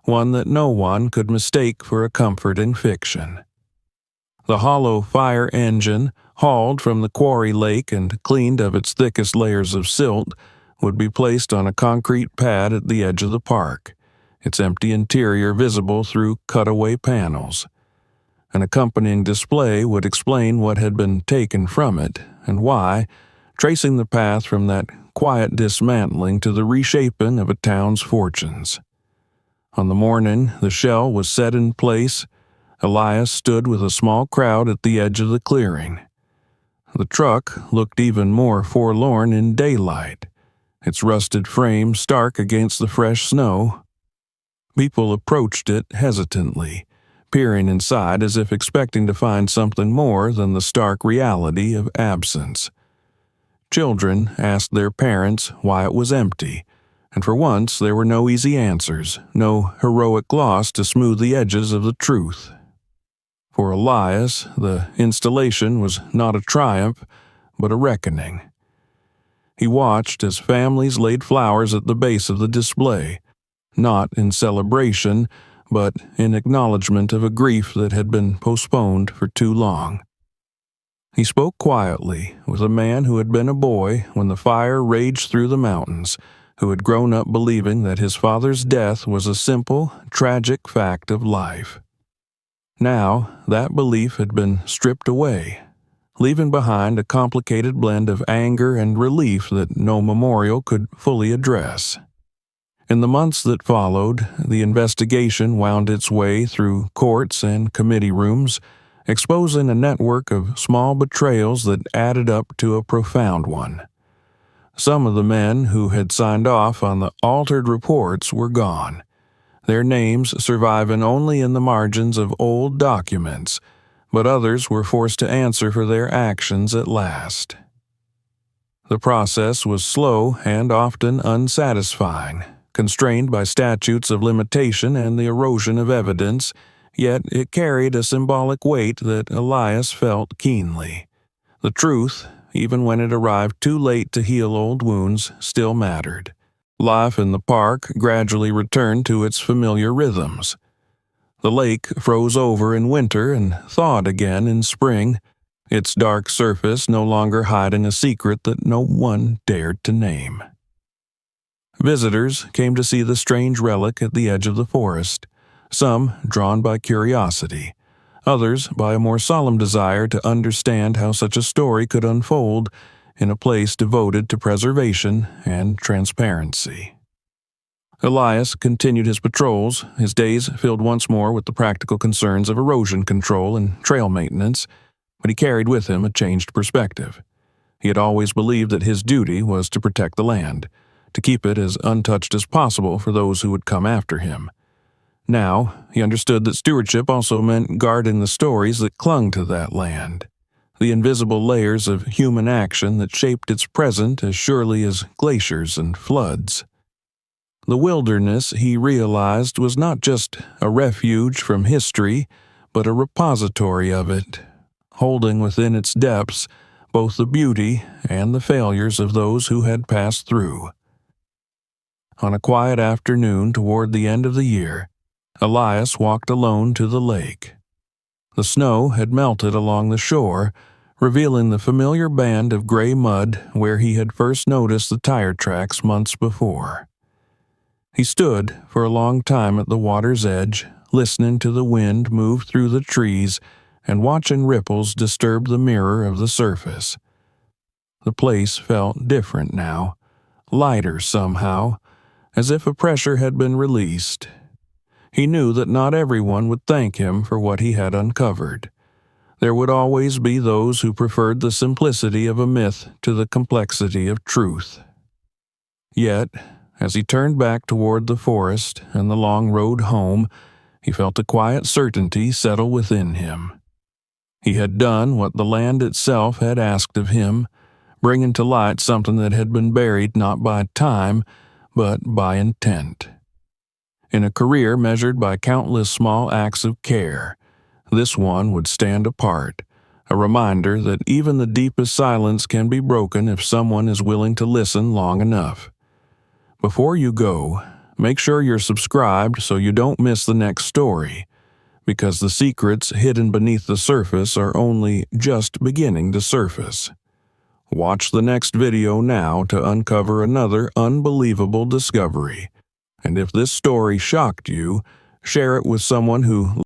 one that no one could mistake for a comforting fiction. The hollow fire engine, hauled from the quarry lake and cleaned of its thickest layers of silt, would be placed on a concrete pad at the edge of the park, its empty interior visible through cutaway panels. An accompanying display would explain what had been taken from it and why, tracing the path from that quiet dismantling to the reshaping of a town's fortunes. On the morning the shell was set in place, Elias stood with a small crowd at the edge of the clearing. The truck looked even more forlorn in daylight, its rusted frame stark against the fresh snow. People approached it hesitantly, peering inside as if expecting to find something more than the stark reality of absence. Children asked their parents why it was empty, and for once there were no easy answers, no heroic gloss to smooth the edges of the truth. For Elias, the installation was not a triumph, but a reckoning. He watched as families laid flowers at the base of the display, not in celebration, but in acknowledgement of a grief that had been postponed for too long. He spoke quietly with a man who had been a boy when the fire raged through the mountains, who had grown up believing that his father's death was a simple, tragic fact of life. Now, that belief had been stripped away, leaving behind a complicated blend of anger and relief that no memorial could fully address. In the months that followed, the investigation wound its way through courts and committee rooms, exposing a network of small betrayals that added up to a profound one. Some of the men who had signed off on the altered reports were gone, their names surviving only in the margins of old documents, but others were forced to answer for their actions at last. The process was slow and often unsatisfying, constrained by statutes of limitation and the erosion of evidence, yet it carried a symbolic weight that Elias felt keenly. The truth, even when it arrived too late to heal old wounds, still mattered. Life in the park gradually returned to its familiar rhythms. The lake froze over in winter and thawed again in spring, its dark surface no longer hiding a secret that no one dared to name. Visitors came to see the strange relic at the edge of the forest, some drawn by curiosity, others by a more solemn desire to understand how such a story could unfold in a place devoted to preservation and transparency. Elias continued his patrols, his days filled once more with the practical concerns of erosion control and trail maintenance, but he carried with him a changed perspective. He had always believed that his duty was to protect the land, to keep it as untouched as possible for those who would come after him. Now, he understood that stewardship also meant guarding the stories that clung to that land, the invisible layers of human action that shaped its present as surely as glaciers and floods. The wilderness, he realized, was not just a refuge from history, but a repository of it, holding within its depths both the beauty and the failures of those who had passed through. On a quiet afternoon toward the end of the year, Elias walked alone to the lake. The snow had melted along the shore, revealing the familiar band of gray mud where he had first noticed the tire tracks months before. He stood for a long time at the water's edge, listening to the wind move through the trees and watching ripples disturb the mirror of the surface. The place felt different now, lighter somehow, as if a pressure had been released. He knew that not everyone would thank him for what he had uncovered. There would always be those who preferred the simplicity of a myth to the complexity of truth. Yet, as he turned back toward the forest and the long road home, he felt a quiet certainty settle within him. He had done what the land itself had asked of him, bringing to light something that had been buried not by time, but by intent. In a career measured by countless small acts of care, this one would stand apart, a reminder that even the deepest silence can be broken if someone is willing to listen long enough. Before you go, make sure you're subscribed so you don't miss the next story, because the secrets hidden beneath the surface are only just beginning to surface. Watch the next video now to uncover another unbelievable discovery. And if this story shocked you, share it with someone who